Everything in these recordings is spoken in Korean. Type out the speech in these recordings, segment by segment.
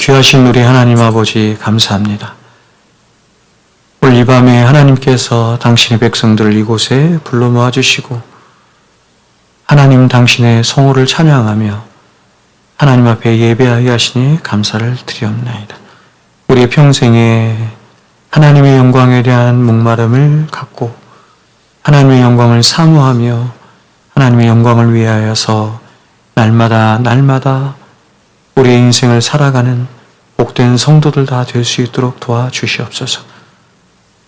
귀하신 우리 하나님 아버지 감사합니다. 오늘 이 밤에 하나님께서 당신의 백성들을 이곳에 불러 모아주시고 하나님 당신의 성호를 찬양하며 하나님 앞에 예배하게 하시니 감사를 드리옵나이다. 우리의 평생에 하나님의 영광에 대한 목마름을 갖고 하나님의 영광을 사모하며 하나님의 영광을 위하여서 날마다 우리의 인생을 살아가는 복된 성도들 다 될 수 있도록 도와주시옵소서.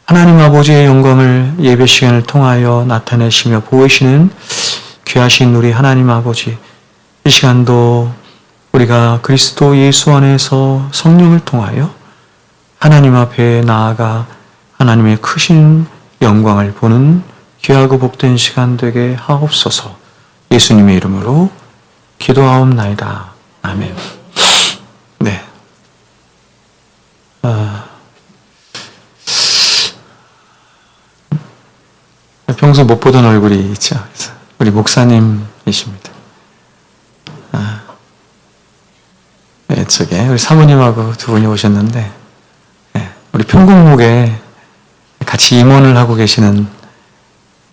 하나님 아버지의 영광을 예배 시간을 통하여 나타내시며 보이시는 귀하신 우리 하나님 아버지, 이 시간도 우리가 그리스도 예수 안에서 성령을 통하여 하나님 앞에 나아가 하나님의 크신 영광을 보는 귀하고 복된 시간 되게 하옵소서. 예수님의 이름으로 기도하옵나이다. 아멘. 네. 평소 못 보던 얼굴이 있죠. 우리 목사님이십니다. 네, 저게 우리 사모님하고 두 분이 오셨는데, 네, 우리 평곡목에 같이 임원을 하고 계시는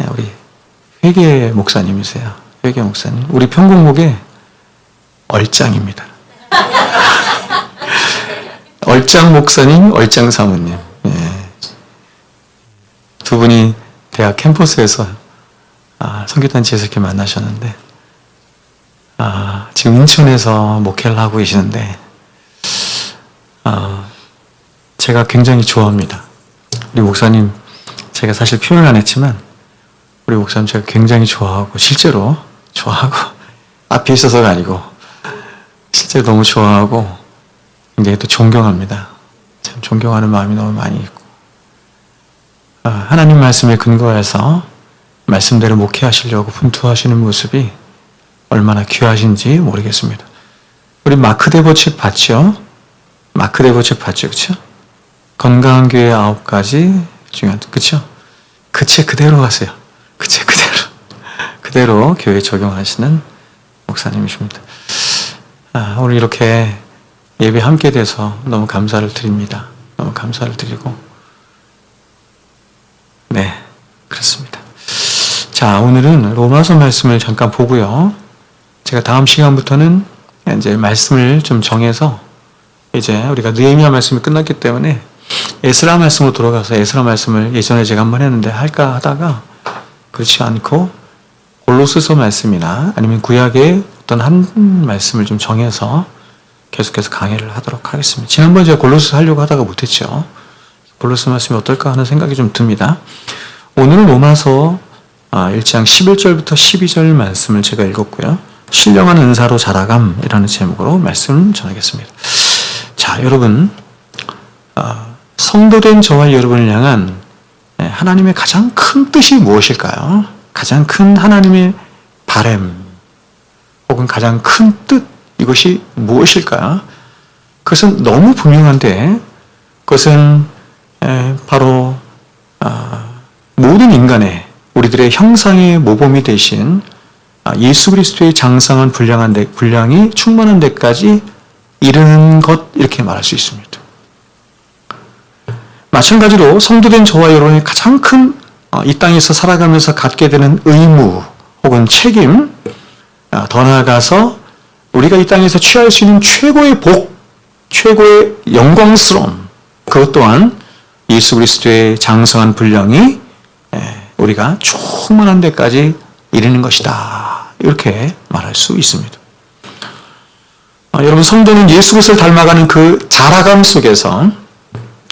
우리 회계 목사님이세요. 회계 목사님. 우리 평곡목에 얼짱입니다. 얼짱 목사님, 얼짱 사모님. 네. 두 분이 대학 캠퍼스에서 선교단체에서 이렇게 만나셨는데 지금 인천에서 목회를 하고 계시는데 제가 굉장히 좋아합니다. 우리 목사님, 제가 사실 표현을 안 했지만 우리 목사님 제가 굉장히 좋아하고 실제로 좋아하고 앞에 있어서가 아니고 실제로 너무 좋아하고 굉장히 또 존경합니다. 참 존경하는 마음이 너무 많이 있고 하나님 말씀에 근거해서 말씀대로 목회하시려고 분투하시는 모습이 얼마나 귀하신지 모르겠습니다. 우리 마크 대보 책 봤죠? 마크 대보 책 봤죠? 그쵸? 건강한 교회 9가지 중요한, 그쵸? 그 책 그대로 하세요. 그 책 그대로 교회에 적용하시는 목사님이십니다. 오늘 이렇게 예배 함께 돼서 너무 감사를 드립니다. 너무 감사를 드리고 네, 그렇습니다. 자, 오늘은 로마서 말씀을 잠깐 보고요. 제가 다음 시간부터는 이제 말씀을 좀 정해서 이제 우리가 느헤미야 말씀이 끝났기 때문에 에스라 말씀으로 돌아가서 에스라 말씀을 예전에 제가 한번 했는데 할까 하다가 그렇지 않고 골로새서 말씀이나 아니면 구약의 어떤 한 말씀을 좀 정해서 계속해서 강의를 하도록 하겠습니다. 지난번에 제가 골로새 하려고 하다가 못했죠. 골로새 말씀이 어떨까 하는 생각이 좀 듭니다. 오늘은 로마서 1장 11절부터 12절 말씀을 제가 읽었고요. 신령한 은사로 자라감이라는 제목으로 말씀 전하겠습니다. 자, 여러분, 성도된 저와 여러분을 향한 하나님의 가장 큰 뜻이 무엇일까요? 가장 큰 하나님의 바램 혹은 가장 큰 뜻, 이것이 무엇일까요? 그것은 너무 분명한데 그것은 바로 모든 인간의 우리들의 형상의 모범이 되신 예수 그리스도의 장성한 분량이 충만한 데까지 이르는 것, 이렇게 말할 수 있습니다. 마찬가지로 성도된 저와 여러분의 가장 큰 이 땅에서 살아가면서 갖게 되는 의무 혹은 책임, 더 나아가서 우리가 이 땅에서 취할 수 있는 최고의 복, 최고의 영광스러움, 그것 또한 예수 그리스도의 장성한 분량이 우리가 충만한 데까지 이르는 것이다, 이렇게 말할 수 있습니다. 여러분, 성도는 예수 그리스도를 닮아가는 그 자라감 속에서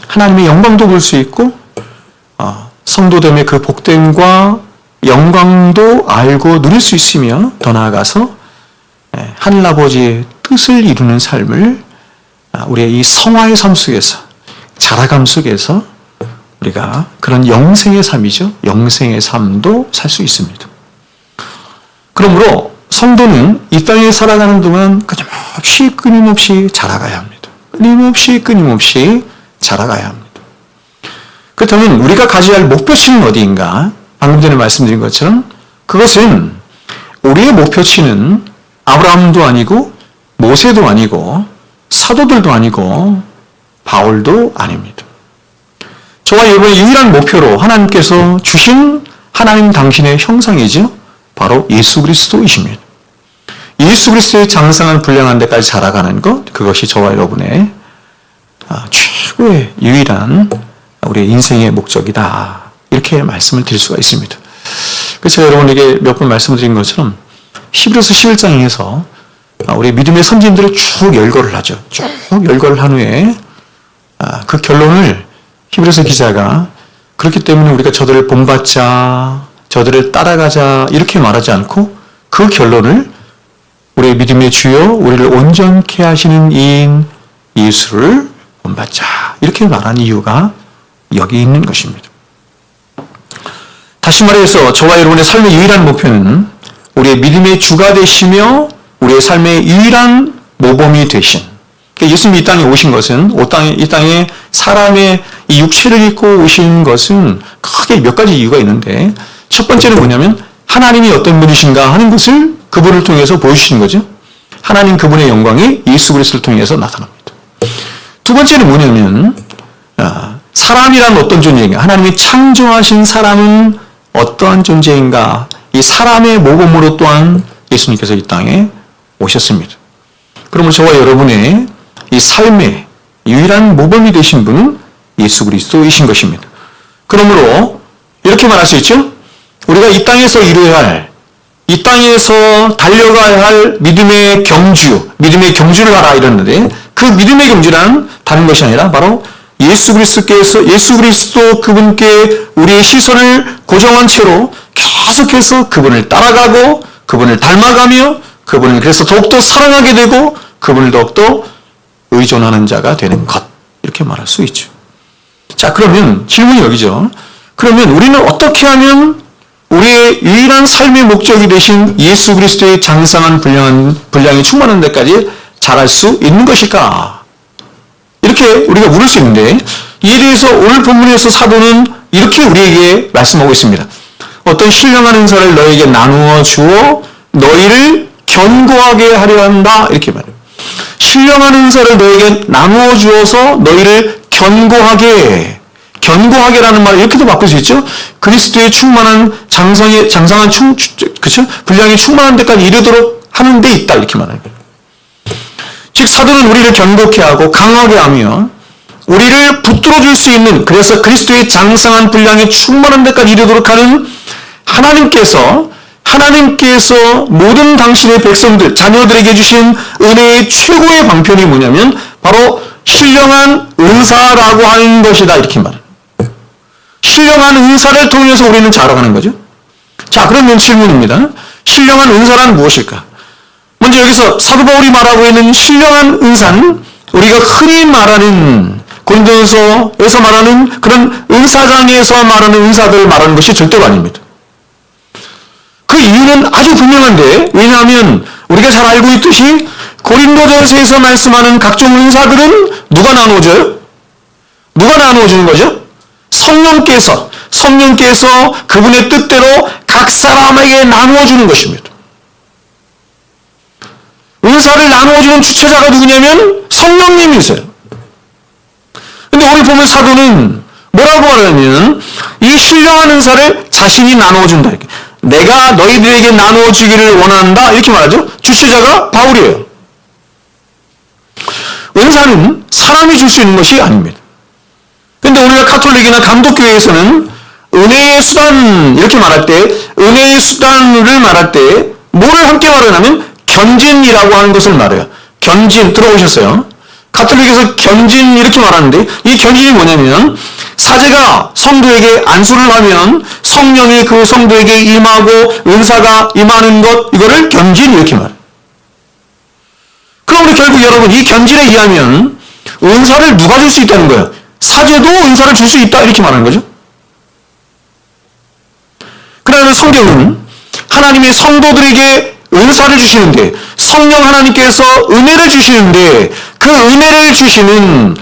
하나님의 영광도 볼 수 있고 성도됨의 그 복됨과 영광도 알고 누릴 수 있으며 더 나아가서 하늘아버지의 뜻을 이루는 삶을 우리의 이 성화의 삶 속에서, 자라감 속에서 우리가 그런 영생의 삶이죠. 영생의 삶도 살 수 있습니다. 그러므로 성도는 이 땅에 살아가는 동안 끊임없이 자라가야 합니다. 끊임없이 자라가야 합니다. 그렇다면 우리가 가져야 할 목표치는 어디인가? 방금 전에 말씀드린 것처럼 그것은 우리의 목표치는 아브라함도 아니고 모세도 아니고 사도들도 아니고 바울도 아닙니다. 저와 여러분의 유일한 목표로 하나님께서 주신 하나님 당신의 형상이죠. 바로 예수 그리스도이십니다. 예수 그리스도의 장성한 불량한 데까지 자라가는 것, 그것이 저와 여러분의 최고의 유일한 우리의 인생의 목적이다. 이렇게 말씀을 드릴 수가 있습니다. 그래서 제가 여러분에게 몇 번 말씀드린 것처럼 히브리서 11장에서 우리 믿음의 선진들을 쭉 열거를 하죠. 쭉 열거를 한 후에 그 결론을 히브리서 기자가 그렇기 때문에 우리가 저들을 본받자, 저들을 따라가자 이렇게 말하지 않고 그 결론을 우리의 믿음의 주요, 우리를 온전케 하시는 이인 예수를 본받자 이렇게 말한 이유가 여기 있는 것입니다. 다시 말해서 저와 여러분의 삶의 유일한 목표는 우리의 믿음의 주가 되시며 우리의 삶의 유일한 모범이 되신, 예수님이 이 땅에 오신 것은 이 땅에 사람의 이 육체를 입고 오신 것은 크게 몇 가지 이유가 있는데, 첫 번째는 뭐냐면 하나님이 어떤 분이신가 하는 것을 그분을 통해서 보여주신 거죠. 하나님 그분의 영광이 예수 그리스도를 통해서 나타납니다. 두 번째는 뭐냐면 사람이란 어떤 존재인가, 하나님이 창조하신 사람은 어떠한 존재인가, 이 사람의 모범으로 또한 예수님께서 이 땅에 오셨습니다. 그러면 저와 여러분의 이 삶의 유일한 모범이 되신 분은 예수 그리스도이신 것입니다. 그러므로 이렇게 말할 수 있죠. 우리가 이 땅에서 이루어야 할, 이 땅에서 달려가야 할 믿음의 경주를 하라 이랬는데, 그 믿음의 경주란 다른 것이 아니라 바로 예수 그리스도 그분께 우리의 시선을 고정한 채로 계속해서 그분을 따라가고 그분을 닮아가며 그분을 그래서 더욱더 사랑하게 되고 그분을 더욱더 의존하는 자가 되는 것, 이렇게 말할 수 있죠. 자, 그러면 질문이 여기죠. 그러면 우리는 어떻게 하면 우리의 유일한 삶의 목적이 되신 예수 그리스도의 장성한 분량이 충만한 데까지 자랄 수 있는 것일까? 이렇게 우리가 물을 수 있는데, 이에 대해서 오늘 본문에서 사도는 이렇게 우리에게 말씀하고 있습니다. 어떤 신령한 은사를 너에게 나누어 주어 너희를 견고하게 하려 한다, 이렇게 말해요. 신령한 은사를 너에게 나누어 주어서 너희를 견고하게라는 말을 이렇게도 바꿀 수 있죠. 그리스도의 충만한 장성한 분량이 충만한 데까지 이르도록 하는 데 있다, 이렇게 말하는 거예요. 즉 사도는 우리를 견고케 하고 강하게 하며 우리를 붙들어 줄 수 있는, 그래서 그리스도의 장성한 분량이 충만한 데까지 이르도록 하는 하나님께서 모든 당신의 백성들, 자녀들에게 주신 은혜의 최고의 방편이 뭐냐면 바로 신령한 은사라고 하는 것이다, 이렇게 말해요. 신령한 은사를 통해서 우리는 자라가는 거죠. 자, 그러면 질문입니다. 신령한 은사란 무엇일까? 먼저 여기서 사도 바울이 말하고 있는 신령한 은사는 우리가 흔히 말하는 고린도전서에서 말하는 그런 은사장에서 말하는 은사들을 말하는 것이 절대로 아닙니다. 그 이유는 아주 분명한데, 왜냐하면 우리가 잘 알고 있듯이 고린도전서에서 말씀하는 각종 은사들은 누가 나누어줘요? 누가 나누어주는 거죠? 성령께서 그분의 뜻대로 각 사람에게 나누어주는 것입니다. 은사를 나누어주는 주체자가 누구냐면 성령님이세요. 근데 오늘 보면 사도는 뭐라고 말하냐면 이 신령한 은사를 자신이 나누어준다, 이렇게. 내가 너희들에게 나누어주기를 원한다, 이렇게 말하죠. 주체자가 바울이에요. 은사는 사람이 줄 수 있는 것이 아닙니다. 근데 우리가 가톨릭이나 감독교회에서는 은혜의 수단, 이렇게 말할 때, 은혜의 수단을 말할 때 뭐를 함께 말하냐면 견진이라고 하는 것을 말해요. 견진, 들어보셨어요? 가톨릭에서 견진 이렇게 말하는데, 이 견진이 뭐냐면 사제가 성도에게 안수를 하면 성령이 그 성도에게 임하고 은사가 임하는 것, 이거를 견진 이렇게 말해요. 그럼 결국 여러분, 이 견진에 의하면 은사를 누가 줄 수 있다는 거예요? 사제도 은사를 줄 수 있다, 이렇게 말하는 거죠. 그러면 성경은 하나님의 성도들에게 은사를 주시는데, 성령 하나님께서 은혜를 주시는데, 그 은혜를 주시는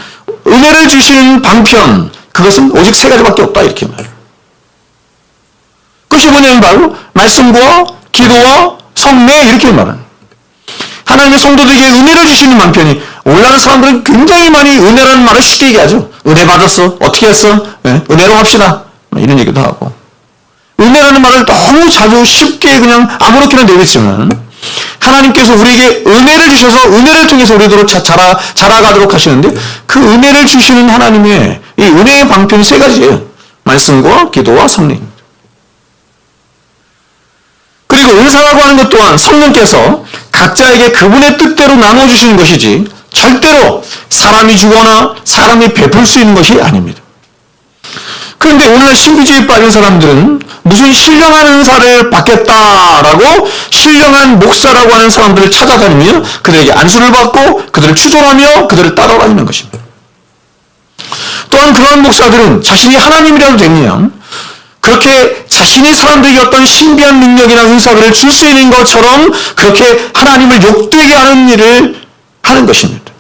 방편, 그것은 오직 세 가지밖에 없다, 이렇게 말해요. 그것이 뭐냐면 바로 말씀과 기도와 성례, 이렇게 말하는. 하나님의 성도들에게 은혜를 주시는 방편이 오늘날 사람들은 굉장히 많이 은혜라는 말을 쉽게 얘기하죠. 은혜 받았어? 어떻게 했어? 네? 은혜로 합시다. 이런 얘기도 하고. 은혜라는 말을 너무 자주 쉽게 그냥 아무렇게나 내뱉지만 하나님께서 우리에게 은혜를 주셔서 은혜를 통해서 우리도 자라가도록 하시는데 그 은혜를 주시는 하나님의 이 은혜의 방편이 세 가지예요. 말씀과 기도와 성령입니다. 그리고 은사라고 하는 것 또한 성령께서 각자에게 그분의 뜻대로 나눠주시는 것이지 절대로 사람이 주거나 사람이 베풀 수 있는 것이 아닙니다. 그런데 오늘날 신비주의에 빠진 사람들은 무슨 신령한 은사를 받겠다라고 신령한 목사라고 하는 사람들을 찾아다니며 그들에게 안수를 받고 그들을 추종하며 그들을 따라다니는 것입니다. 또한 그러한 목사들은 자신이 하나님이라도 되면 그렇게 자신이 사람들에게 어떤 신비한 능력이나 은사를 줄 수 있는 것처럼 그렇게 하나님을 욕되게 하는 일을 하는 것입니다.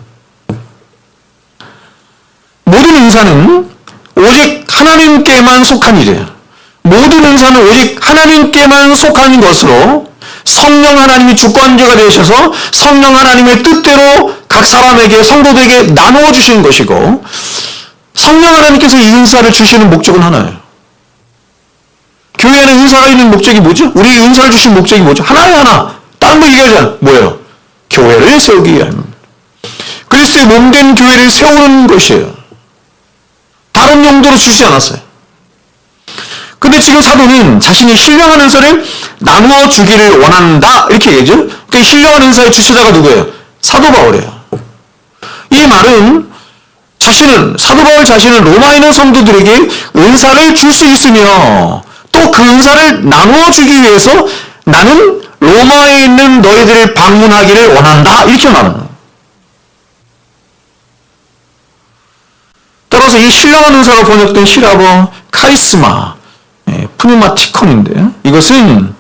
모든 은사는 오직 하나님께만 속한 일이에요. 모든 은사는 오직 하나님께만 속한 것으로 성령 하나님이 주권자가 되셔서 성령 하나님의 뜻대로 각 사람에게 성도들에게 나누어 주시는 것이고 성령 하나님께서 이 은사를 주시는 목적은 하나예요. 교회에는 은사가 있는 목적이 뭐죠? 우리 은사를 주신 목적이 뭐죠? 하나에 하나. 다른 거 얘기하지 않아요. 뭐예요? 교회를 세우기 위함입니다. 그리스도의 몸된 교회를 세우는 것이에요. 다른 용도로 주지 않았어요. 근데 지금 사도는 자신이 신령한 은사를 나누어 주기를 원한다 이렇게 얘기죠. 그 신령한 은사의 주체자가 누구예요? 사도 바울이에요. 이 말은 사도 바울 자신은 로마에 있는 성도들에게 은사를 줄 수 있으며 또 그 은사를 나누어 주기 위해서 나는 로마에 있는 너희들을 방문하기를 원한다 이렇게 말하는 거예요. 따라서 이 신령한 은사가 번역된 히라보 카리스마 프누마티콘인데 이것은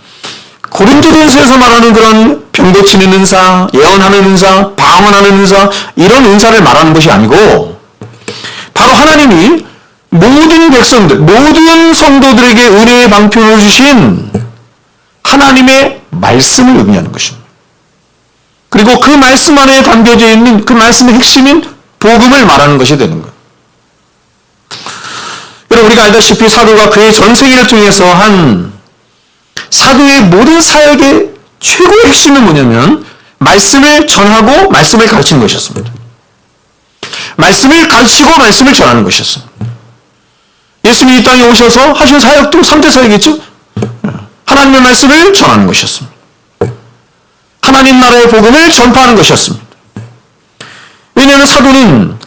고린도전서에서 말하는 그런 병 고치는 은사, 예언하는 은사, 방언하는 은사 이런 은사를 말하는 것이 아니고 바로 하나님이 모든 백성들, 모든 성도들에게 은혜의 방편을 주신 하나님의 말씀을 의미하는 것입니다. 그리고 그 말씀 안에 담겨져 있는 그 말씀의 핵심인 복음을 말하는 것이 되는 거예요. 여러분 우리가 알다시피 사도가 그의 전생애를 통해서 한 사도의 모든 사역의 최고의 핵심은 뭐냐면 말씀을 전하고 말씀을 가르치는 것이었습니다. 말씀을 가르치고 말씀을 전하는 것이었습니다. 예수님이 이 땅에 오셔서 하신 사역도 3대 사역이죠. 하나님의 말씀을 전하는 것이었습니다. 하나님 나라의 복음을 전파하는 것이었습니다. 왜냐하면 사도는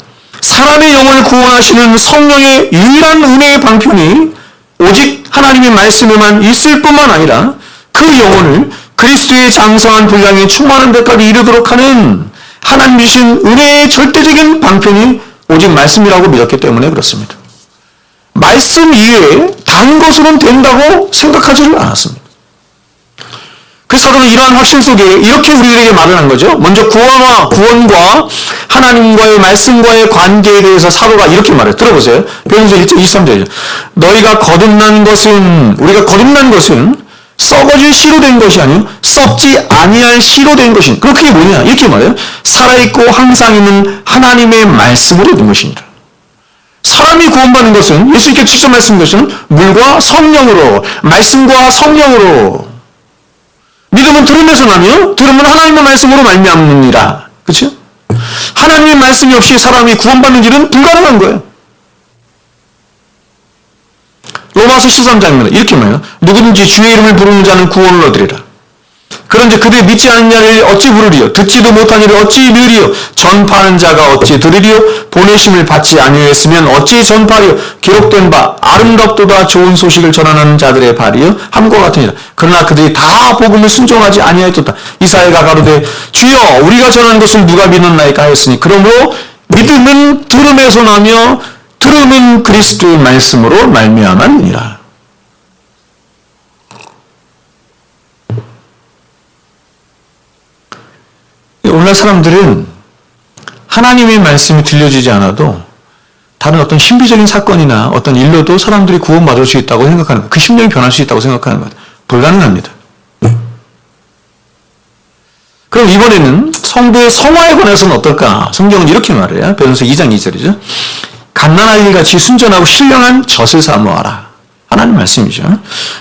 사람의 영혼을 구원하시는 성령의 유일한 은혜의 방편이 오직 하나님의 말씀에만 있을 뿐만 아니라 그 영혼을 그리스도의 장성한 분량에 충만한 데까지 이르도록 하는 하나님 주신 은혜의 절대적인 방편이 오직 말씀이라고 믿었기 때문에 그렇습니다. 말씀 이외에 다른 것으로는 된다고 생각하지를 않았습니다. 그래서 사도는 이러한 확신 속에 이렇게 우리들에게 말을 한 거죠. 먼저 구원과 하나님과의 말씀과의 관계에 대해서 사도가 이렇게 말해요. 들어보세요. 베드로서 1장 23절이죠. 우리가 거듭난 것은 썩어질 씨로 된 것이 아니요 썩지 아니할 씨로 된 것이니 그게 뭐냐 이렇게 말해요. 살아있고 항상 있는 하나님의 말씀으로 된 것입니다. 사람이 구원받는 것은 예수님께 직접 말씀한 것은 물과 성령으로 말씀과 성령으로 믿음은 들음에서 나며 들음은 하나님의 말씀으로 말미암느니라. 그렇죠? 하나님의 말씀이 없이 사람이 구원받는 일은 불가능한 거예요. 로마서 13장입니다. 이렇게 말해요. 누구든지 주의 이름을 부르는 자는 구원을 얻으리라. 그런즉 그들 믿지 않는 자를 어찌 부르리요? 듣지도 못한 이를 어찌 믿으리요? 전파하는 자가 어찌 들으리요? 보내심을 받지 아니하였으면 어찌 전파하리요? 기록된 바 아름답도다 좋은 소식을 전하는 자들의 발이요 함과 같으니라. 그러나 그들이 다 복음을 순종하지 아니하였도다. 이사야가 가로되 주여 우리가 전하는 것을 누가 믿었나이까 하였으니 그러므로 믿음은 들음에서 나며 들음은 그리스도의 말씀으로 말미암았느니라. 오늘날 사람들은 하나님의 말씀이 들려지지 않아도 다른 어떤 신비적인 사건이나 어떤 일로도 사람들이 구원받을 수 있다고 생각하는 거예요. 그 심령이 변할 수 있다고 생각하는 거예요. 불가능합니다. 그럼 이번에는 성도의 성화에 관해서는 어떨까? 성경은 이렇게 말해요. 베드로서 2장 2절이죠. 갓난아이 일같이 순전하고 신령한 젖을 사모하라. 하나님 말씀이죠.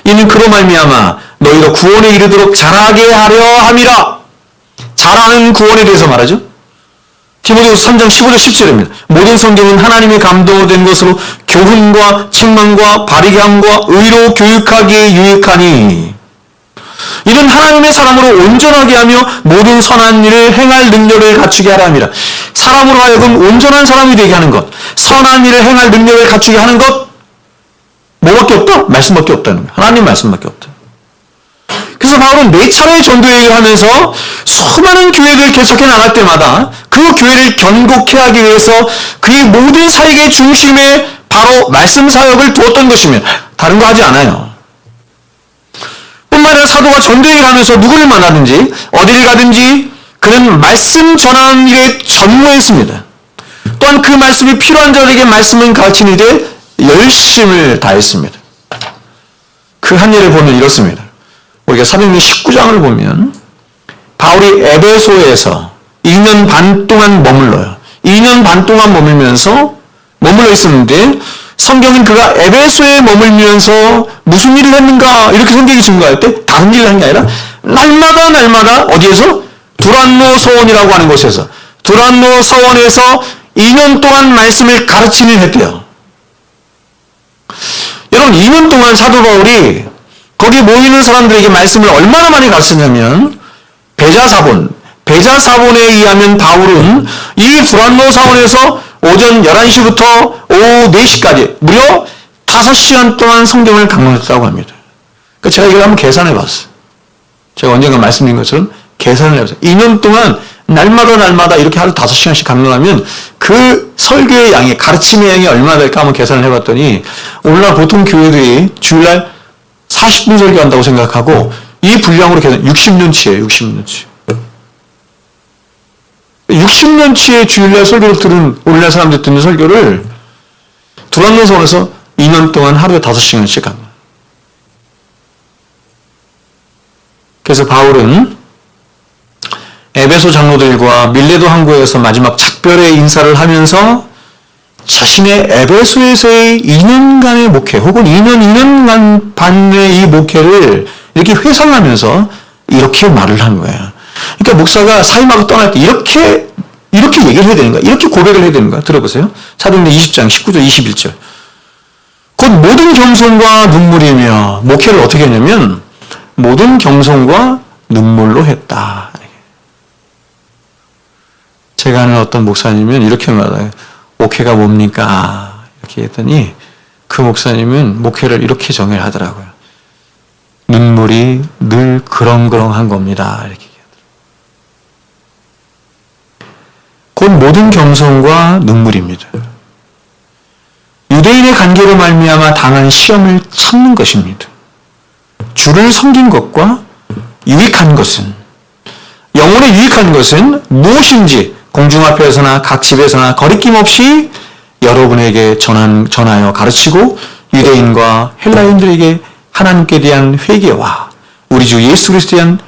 이는 그로 말미암아 너희가 구원에 이르도록 자라게 하려 함이라. 자라는 구원에 대해서 말하죠. 디모데후서 3장 15절 17절입니다. 모든 성경은 하나님의 감동으로 된 것으로 교훈과 책망과 바르게 함과 의로 교육하기에 유익하니 이는 하나님의 사람으로 온전하게 하며 모든 선한 일을 행할 능력을 갖추게 하라 함이라. 사람으로 하여금 온전한 사람이 되게 하는 것, 선한 일을 행할 능력을 갖추게 하는 것, 뭐밖에 없다? 말씀밖에 없다는 거예요. 하나님 말씀밖에 없다. 그래서 바울은 4차례 전도 여행을 하면서 수많은 교회들을 개척해 나갈 때마다 그 교회를 견고케 하기 위해서 그의 모든 사역의 중심에 바로 말씀 사역을 두었던 것이며 다른 거 하지 않아요. 뿐만 아니라 사도가 전도 여행을 하면서 누구를 만나든지 어디를 가든지 그는 말씀 전하는 일에 전무했습니다. 또한 그 말씀이 필요한 자들에게 말씀을 가르치는 일에 열심을 다했습니다. 그 한 일을 보면 이렇습니다. 우리가 사도행전 19장을 보면 바울이 에베소에서 2년 반 동안 머물러요. 2년 반 동안 머물러 있었는데 성경은 그가 에베소에 머물면서 무슨 일을 했는가 이렇게 성경이 증거할 때 다른 일을 한 게 아니라 날마다 어디에서? 두란노 서원이라고 하는 곳에서 두란노 서원에서 2년 동안 말씀을 가르치는 했대요. 여러분 2년 동안 사도 바울이 거기 모이는 사람들에게 말씀을 얼마나 많이 가르쳤냐면 베자사본에 의하면 바울은 이 두란노 사원에서 오전 11시부터 오후 4시까지 무려 5시간 동안 성경을 강론했다고 합니다. 그러니까 제가 이걸 한번 계산해 봤어요. 제가 언젠가 말씀드린 것처럼 계산을 해봤어요. 2년 동안 날마다 이렇게 하루 5시간씩 강론하면 그 설교의 양이, 가르침의 양이 얼마나 될까 한번 계산을 해봤더니 오늘날 보통 교회들이 주일날 40분 설교한다고 생각하고 이 분량으로 계산 60년치예요. 60년치의 주일날 설교를 들은 오늘날 사람들 듣는 설교를 두란노서원에서 2년 동안 하루에 5시간씩 한 거예요. 그래서 바울은 에베소 장로들과 밀레도 항구에서 마지막 작별의 인사를 하면서 자신의 에베소에서의 2년간의 목회 혹은 2년 반의 이 목회를 이렇게 회상하면서 이렇게 말을 한 거예요. 그러니까 목사가 사임하고 떠날 때 이렇게 얘기를 해야 되는 거야. 이렇게 고백을 해야 되는 거야. 들어보세요. 사도행전 20장 19절 21절. 곧 모든 겸손과 눈물이며 목회를 어떻게 했냐면 모든 겸손과 눈물로 했다. 제가 아는 어떤 목사님은 이렇게 말해요. 목회가 뭡니까? 이렇게 했더니 그 목사님은 목회를 이렇게 정의를 하더라고요. 눈물이 늘 그렁그렁한 겁니다. 이렇게 얘기하더라고요. 곧 모든 겸손과 눈물입니다. 유대인의 관계로 말미암아 당한 시험을 참는 것입니다. 주를 섬긴 것과 유익한 것은 영혼에 유익한 것은 무엇인지 공중 앞에서나 각 집에서나 거리낌 없이 여러분에게 전하여 가르치고 유대인과 헬라인들에게 하나님께 대한 회개와 우리 주 예수 그리스도에 대한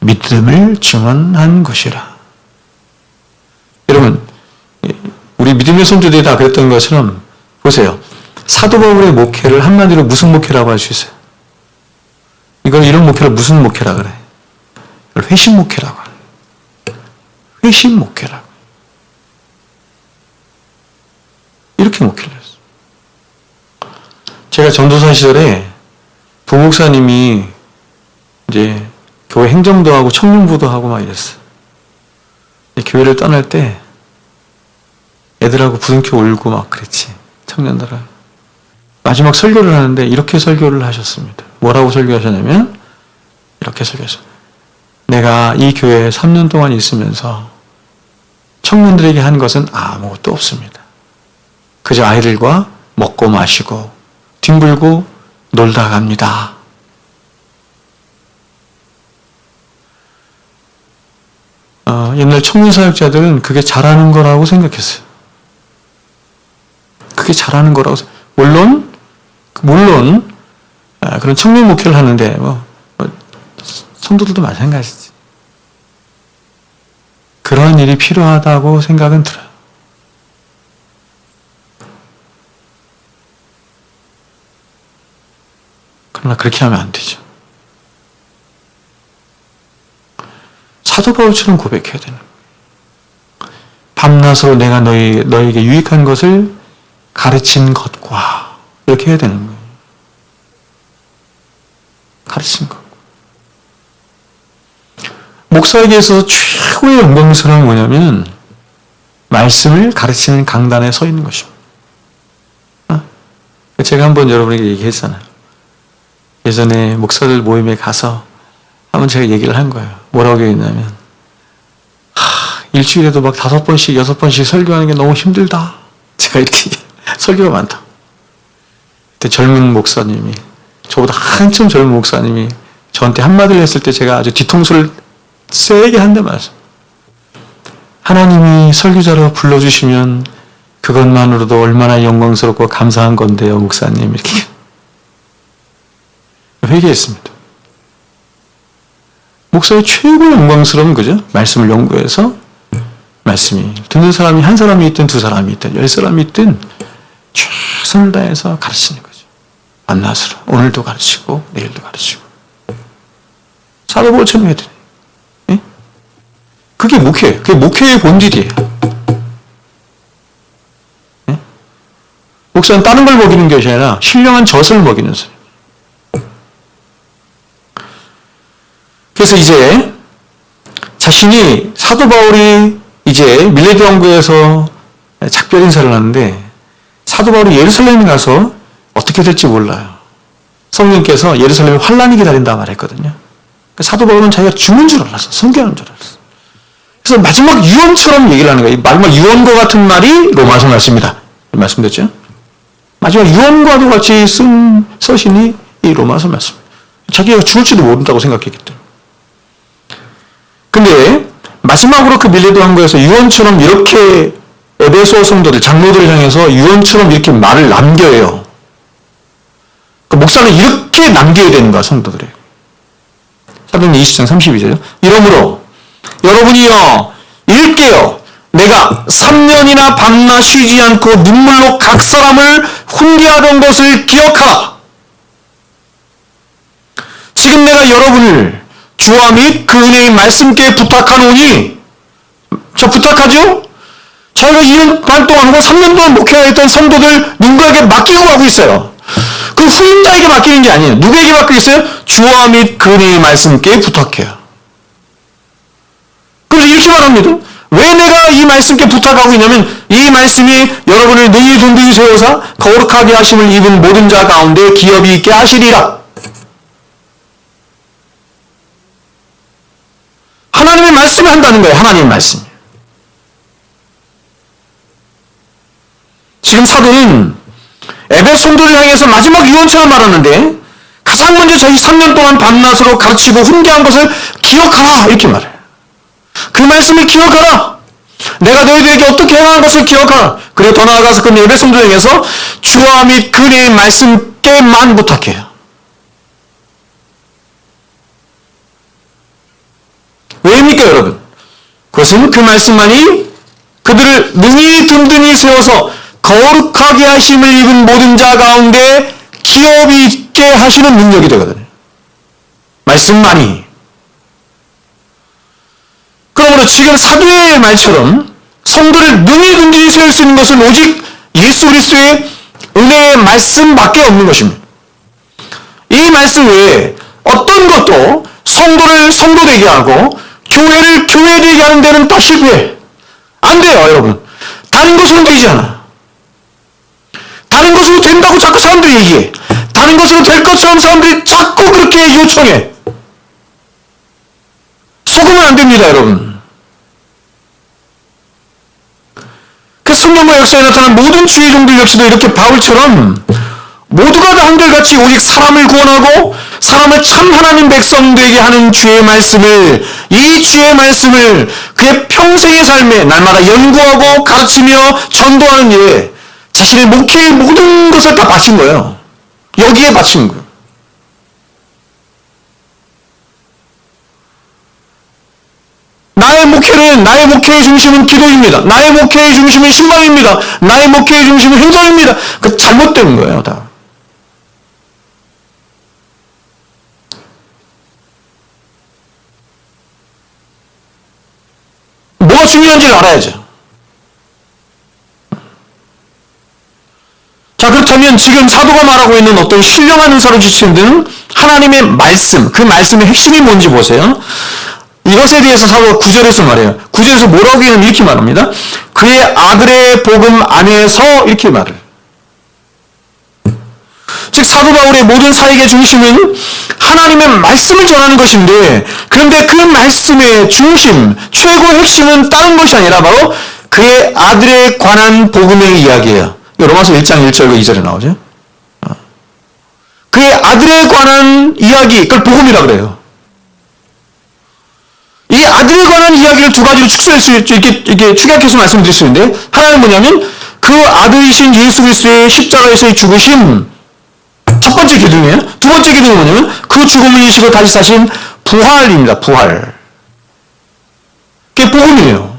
믿음을 증언한 것이라. 여러분, 우리 믿음의 성도들이 다 그랬던 것처럼 보세요. 사도 바울의 목회를 한마디로 무슨 목회라고 할 수 있어요? 이런 목회를 무슨 목회라 그래? 이걸 회심 목회라고 하는 거예요. 회심 목회라고. 이렇게 목회를 했어요. 제가 전도사 시절에 부목사님이 이제 교회 행정도 하고 청년부도 하고 막 이랬어요. 교회를 떠날 때 애들하고 부둥켜 울고 막 그랬지. 청년들하고. 마지막 설교를 하는데 이렇게 설교를 하셨습니다. 뭐라고 설교하셨냐면 이렇게 설교하셨어요. 내가 이 교회에 3년 동안 있으면서 청년들에게 한 것은 아무것도 없습니다. 그저 아이들과 먹고 마시고 뒹굴고 놀다 갑니다. 옛날 청년사역자들은 그게 잘하는 거라고 생각했어요. 그게 잘하는 거라고. 물론 그런 청년 목회를 하는데 성도들도 마찬가지지. 그런 일이 필요하다고 생각은 들어요. 그러나 그렇게 하면 안 되죠. 사도 바울처럼 고백해야 되는 거예요. 밤낮으로 내가 너에게 유익한 것을 가르친 것과 이렇게 해야 되는 거예요. 가르친 것. 목사에게 있어서 최고의 영광스러운 뭐냐면 말씀을 가르치는 강단에 서 있는 것입니다. 제가 한번 여러분에게 얘기했잖아요. 예전에 목사들 모임에 가서 한번 제가 얘기를 한 거예요. 뭐라고 얘기했냐면 일주일에도 막 5번씩 6번씩 설교하는 게 너무 힘들다. 제가 이렇게 설교가 많다. 그때 젊은 목사님이, 저보다 한참 젊은 목사님이 저한테 한마디를 했을 때 제가 아주 뒤통수를 세게 한 대 맞았어요. 하나님이 설교자로 불러주시면 그것만으로도 얼마나 영광스럽고 감사한 건데요, 목사님. 이렇게 회개했습니다. 목사의 최고의 영광스러운 거죠. 말씀을 연구해서 말씀이 듣는 사람이 한 사람이 있든 두 사람이 있든 10사람이 있든 최선을 다해서 가르치는 거죠. 밤낮으로 오늘도 가르치고 내일도 가르치고 사도 바울처럼 해야 돼요. 예? 그게 목회예요. 그게 목회의 본질이에요. 예? 목사는 다른 걸 먹이는 것이 아니라 신령한 젖을 먹이는 소리. 그래서 이제 자신이 사도 바울이 이제 밀레트 왕국에서 작별 인사를 하는데 사도 바울이 예루살렘에 가서 어떻게 될지 몰라요. 성령께서 예루살렘에 환란이 기다린다 말했거든요. 사도 바울은 자기가 죽는 줄 알았어. 성경하는 줄 알았어. 그래서 마지막 유언처럼 얘기를 하는 거예요. 마지막 유언과 같은 말이 로마서 말씀입니다. 말씀드렸죠? 마지막 유언과도 같이 쓴 서신이 이 로마서 말씀입니다. 자기가 죽을지도 모른다고 생각했기 때문에. 근데 마지막으로 그 밀레트 왕국에서 유언처럼 이렇게 에베소 성도들, 장로들을 향해서 유언처럼 이렇게 말을 남겨요. 그 목사는 이렇게 남겨야 되는 거야, 성도들에게. 사도행전 20장 32절이요. 이러므로 여러분이요 읽게요. 내가 3년이나 밤낮 쉬지 않고 눈물로 각 사람을 훈계하던 것을 기억하라. 지금 내가 여러분을 주와 및 그 은혜의 말씀께 부탁하노니, 자 부탁하죠? 저희가 2년 반 동안 혹은 3년 동안 목회했던 성도들 누군가에게 맡기고 가고 있어요. 그 후임자에게 맡기는 게 아니에요. 누구에게 맡기고 있어요? 주와 및 그 은혜의 말씀께 부탁해요. 그런데 이렇게 말합니다. 왜 내가 이 말씀께 부탁하고 있냐면 이 말씀이 여러분을 능히 든든히 세워서 거룩하게 하심을 입은 모든 자 가운데 기업이 있게 하시리라. 하나님의 말씀을 한다는 거예요. 하나님의 말씀. 지금 사도는 에베소 성도를 향해서 마지막 유언처럼 말하는데 가장 먼저 자기 3년 동안 밤낮으로 가르치고 훈계한 것을 기억하라 이렇게 말해요. 그 말씀을 기억하라. 내가 너희들에게 어떻게 행한 것을 기억하라. 그리고 더 나아가서 그 에베소 성도를 향해서 주와 및 그의 말씀께만 부탁해요. 왜입니까 여러분? 그것은 그 말씀만이 그들을 능히 든든히 세워서 거룩하게 하심을 입은 모든 자 가운데 기업이 있게 하시는 능력이 되거든요. 말씀만이. 그러므로 지금 사도의 말처럼 성도를 능히 든든히 세울 수 있는 것은 오직 예수 그리스도의 은혜의 말씀밖에 없는 것입니다. 이 말씀 외에 어떤 것도 성도를 성도되게 하고 교회를 교회되게 하는 데는 다 실패해. 안 돼요, 여러분. 다른 것으로는 되지 않아. 다른 것으로 된다고 자꾸 사람들이 얘기해. 다른 것으로 될 것처럼 사람들이 자꾸 그렇게 요청해. 속으면 안 됩니다, 여러분. 그 성령과 역사에 나타난 모든 주의 종들 역시도 이렇게 바울처럼 모두가 다 한결같이 오직 사람을 구원하고 사람을 참 하나님 백성 되게 하는 주의 말씀을, 이 주의 말씀을 그의 평생의 삶에 날마다 연구하고 가르치며 전도하는 일에 자신의 목회의 모든 것을 다 바친 거예요. 여기에 바친 거예요. 나의 목회의 중심은 기도입니다. 나의 목회의 중심은 신방입니다. 나의 목회의 중심은 행동입니다. 그 잘못된 거예요, 다. 뭐가 중요한지를 알아야죠. 자, 그렇다면 지금 사도가 말하고 있는 어떤 신령한 은사로 지칭되는 하나님의 말씀, 그 말씀의 핵심이 뭔지 보세요. 이것에 대해서 사도가 9절에서 말해요. 9절에서 뭐라고 하냐면 이렇게 말합니다. 그의 아들의 복음 안에서 이렇게 말을. 즉 사도 바울의 모든 사역의 중심은 하나님의 말씀을 전하는 것인데, 그런데 그 말씀의 중심, 최고 핵심은 다른 것이 아니라 바로 그의 아들에 관한 복음의 이야기예요. 로마서 1장 1절과 2절에 나오죠. 그의 아들에 관한 이야기, 그걸 복음이라고 그래요. 이 아들에 관한 이야기를 두 가지로 이렇게 축약해서 말씀드릴 수 있는데, 하나는 뭐냐면 그 아들이신 예수 그리스도의 십자가에서의 죽으심, 첫 번째 기둥이에요. 두 번째 기둥은 뭐냐면 그 죽음을 이기시고 다시 사신 부활입니다. 부활. 그게 복음이에요.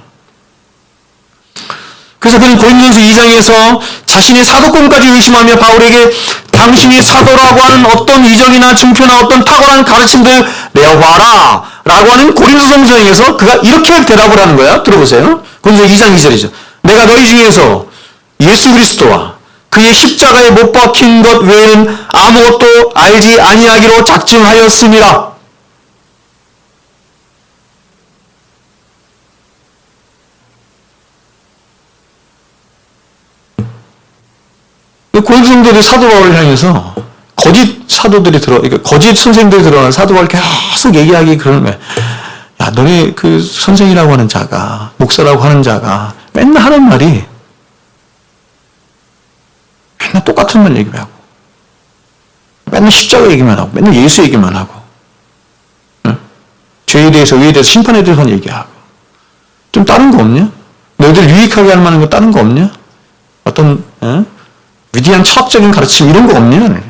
그래서 그는 고린도전서 2장에서 자신의 사도권까지 의심하며 바울에게 당신이 사도라고 하는 어떤 이적이나 증표나 어떤 탁월한 가르침들 내어봐라 라고 하는 고린도서 성서에서 그가 이렇게 대답을 하는 거야. 들어보세요. 고린도서 2장 2절이죠. 내가 너희 중에서 예수 그리스도와 그의 십자가에 못 박힌 것 외에는 아무것도 알지 아니하기로 작정하였습니다. 고린도 성도들이 사도 바울을 향해서 거짓 사도들이 그러니까 거짓 선생들이 들어가는 사도 바울을 계속 얘기하기 그러는 거야. 야, 너네 그 선생이라고 하는 자가, 목사라고 하는 자가 맨날 하는 말이 맨날 똑같은 말 얘기만 하고, 맨날 십자가 얘기만 하고, 맨날 예수 얘기만 하고, 응? 죄에 대해서, 의에 대해서, 심판에 대해서만 얘기하고, 좀 다른 거 없냐? 너희들 유익하게 할 만한 거 다른 거 없냐? 어떤 위대한 철학적인 가르침 이런 거 없냐?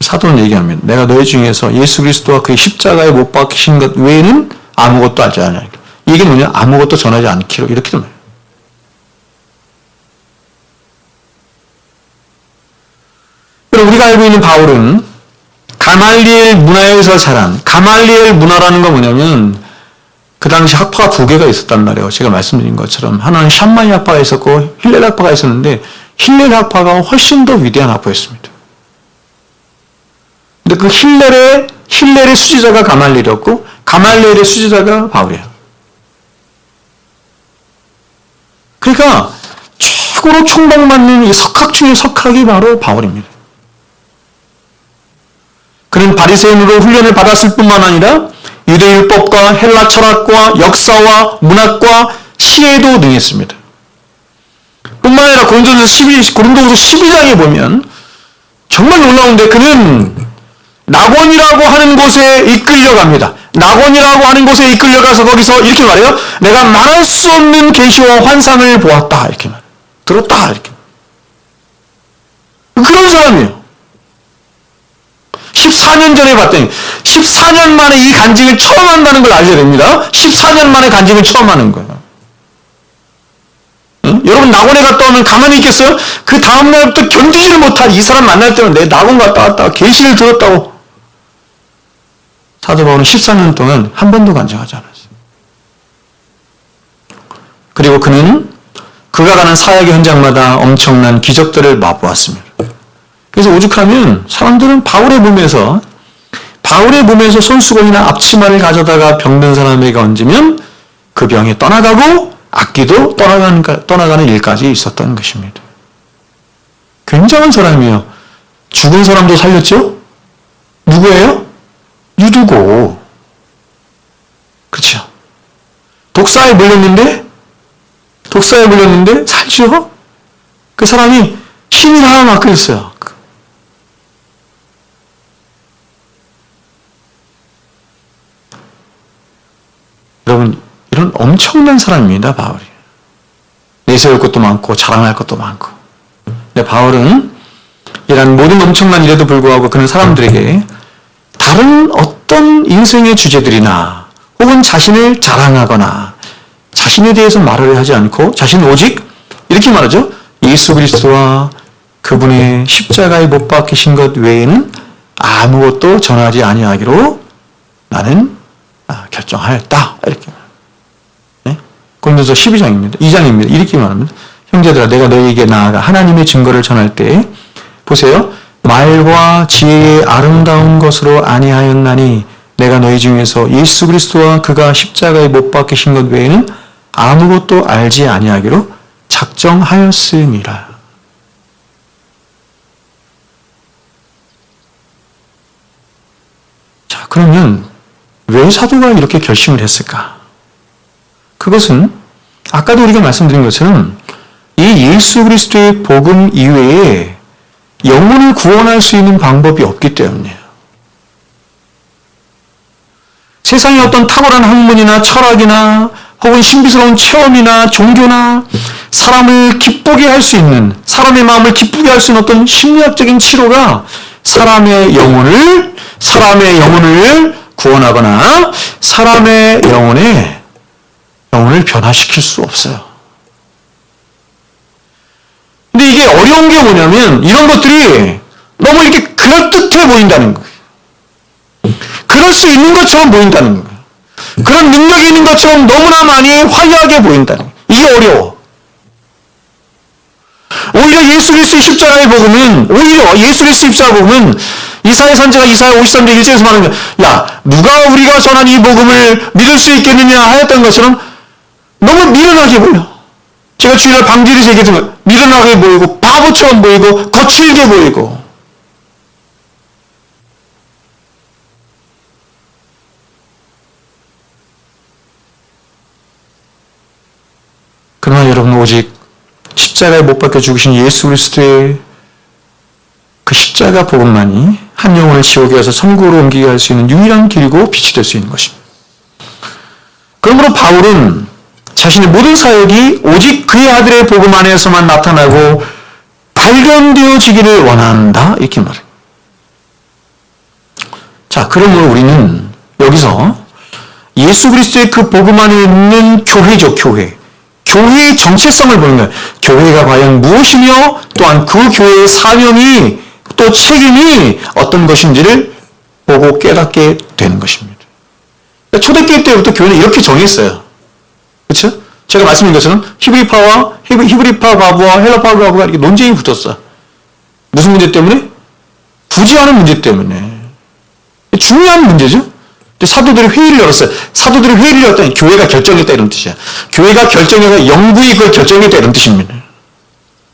사도는 얘기하면 내가 너희 중에서 예수 그리스도와 그의 십자가에 못 박히신 것 외에는 아무것도 알지 않아. 이게 뭐냐? 아무것도 전하지 않기로 이렇게 됩니다. 그리고 우리가 알고 있는 바울은 가말리엘 문화에서 자란, 가말리엘 문화라는 건 뭐냐면 그 당시 학파가 두 개가 있었단 말이에요. 제가 말씀드린 것처럼 하나는 샴마이 학파가 있었고 힐렐 학파가 있었는데 힐렐 학파가 훨씬 더 위대한 학파였습니다. 근데 그 힐렐의 수지자가 가말리엘이었고 가말리엘의 수지자가 바울이에요. 그러니까 최고로 총박받는 이 석학 중의 석학이 바로 바울입니다. 그는 바리새인으로 훈련을 받았을 뿐만 아니라 유대율법과 헬라 철학과 역사와 문학과 시에도 능했습니다. 뿐만 아니라 고린도서 12장에 보면 정말 놀라운데 그는 낙원이라고 하는 곳에 이끌려갑니다. 낙원이라고 하는 곳에 이끌려가서 거기서 이렇게 말해요. 내가 말할 수 없는 계시와 환상을 보았다. 이렇게 말해요. 들었다. 이렇게. 그런 사람이에요. 14년 전에 봤더니 14년 만에 이 간증을 처음 한다는 걸 알게 됩니다. 14년 만에 간증을 처음 하는 거예요. 응? 여러분 낙원에 갔다 오면 가만히 있겠어요? 그 다음날부터 견디지를 못한 이 사람 만날 때는 내 낙원 갔다 왔다 계시를 들었다고. 사도 바울은 14년 동안 한 번도 간증하지 않았어요. 그리고 그는 그가 가는 사역의 현장마다 엄청난 기적들을 맛보았습니다. 그래서 오죽하면 사람들은 바울의 몸에서 손수건이나 앞치마를 가져다가 병든 사람에게 얹으면 그 병이 떠나가고 악기도 떠나가는 일까지 있었던 것입니다. 굉장한 사람이에요. 죽은 사람도 살렸죠? 누구예요? 유두고. 그렇죠? 독사에 물렸는데 살죠? 그 사람이 힘이 하나 막혀 있어요. 여러분, 이런 엄청난 사람입니다, 바울이. 내세울 것도 많고, 자랑할 것도 많고. 근데 바울은 이런 모든 엄청난 일에도 불구하고 그는 사람들에게 다른 어떤 인생의 주제들이나 혹은 자신을 자랑하거나 자신에 대해서 말을 하지 않고 자신은 오직 이렇게 말하죠. 예수 그리스도와 그분의 십자가에 못 박히신 것 외에는 아무것도 전하지 아니하기로 나는 결정하였다. 이렇게. 네? 고린도서 12장입니다. 2장입니다. 이렇게 말합니다. 형제들아 내가 너희에게 나아가 하나님의 증거를 전할 때 보세요. 말과 지혜의 아름다운 것으로 아니하였나니 내가 너희 중에서 예수 그리스도와 그가 십자가에 못 박히신 것 외에는 아무것도 알지 아니하기로 작정하였음이라. 자, 그러면 왜 사도가 이렇게 결심을 했을까? 그것은 아까도 우리가 말씀드린 것처럼 이 예수 그리스도의 복음 이외에 영혼을 구원할 수 있는 방법이 없기 때문이에요. 세상의 어떤 탁월한 학문이나 철학이나 혹은 신비스러운 체험이나 종교나 사람을 기쁘게 할 수 있는, 사람의 마음을 기쁘게 할 수 있는 어떤 심리학적인 치료가 사람의 영혼을 구원하거나 사람의 영혼을 변화시킬 수 없어요. 근데 이게 어려운 게 뭐냐면 이런 것들이 너무 이렇게 그럴듯해 보인다는 거예요. 그럴 수 있는 것처럼 보인다는 거예요. 그런 능력이 있는 것처럼 너무나 많이 화려하게 보인다는 거예요. 이게 어려워. 오히려 예수 그리스도의 십자가의 복음은 이사야 선지자 이사야 53장 1절에서 말하는 거야. 야, 누가 우리가 전한 이 복음을 믿을 수 있겠느냐 하였던 것처럼 너무 미련하게 보여. 제가 주일날 방주에서 얘기했지만 미련하게 보이고 바보처럼 보이고 거칠게 보이고. 그러나 여러분 오직 십자가에 못 박혀 죽으신 예수 그리스도의 그 십자가 복음만이 한 영혼을 지옥에 가서 천국으로 옮기게 할 수 있는 유일한 길이고 빛이 될 수 있는 것입니다. 그러므로 바울은 자신의 모든 사역이 오직 그의 아들의 복음 안에서만 나타나고 발견되어지기를 원한다. 이렇게 말해요. 자, 그러므로 우리는 여기서 예수 그리스도의 그 복음 안에 있는 교회죠, 교회. 교회의 정체성을 보는 거예요. 교회가 과연 무엇이며 또한 그 교회의 사명이 또 책임이 어떤 것인지를 보고 깨닫게 되는 것입니다. 초대교회 때부터 교회는 이렇게 정했어요. 그렇죠? 제가 말씀드린 것처럼 히브리파 과부와 헬라파 과부가 이렇게 논쟁이 붙었어. 무슨 문제 때문에? 부지하는 문제 때문에. 중요한 문제죠. 근데 사도들이 회의를 열었어요. 사도들이 회의를 열었더니 교회가 결정했다 이런 뜻이야. 교회가 결정해서 영구히 그걸 결정했다 이런 뜻입니다.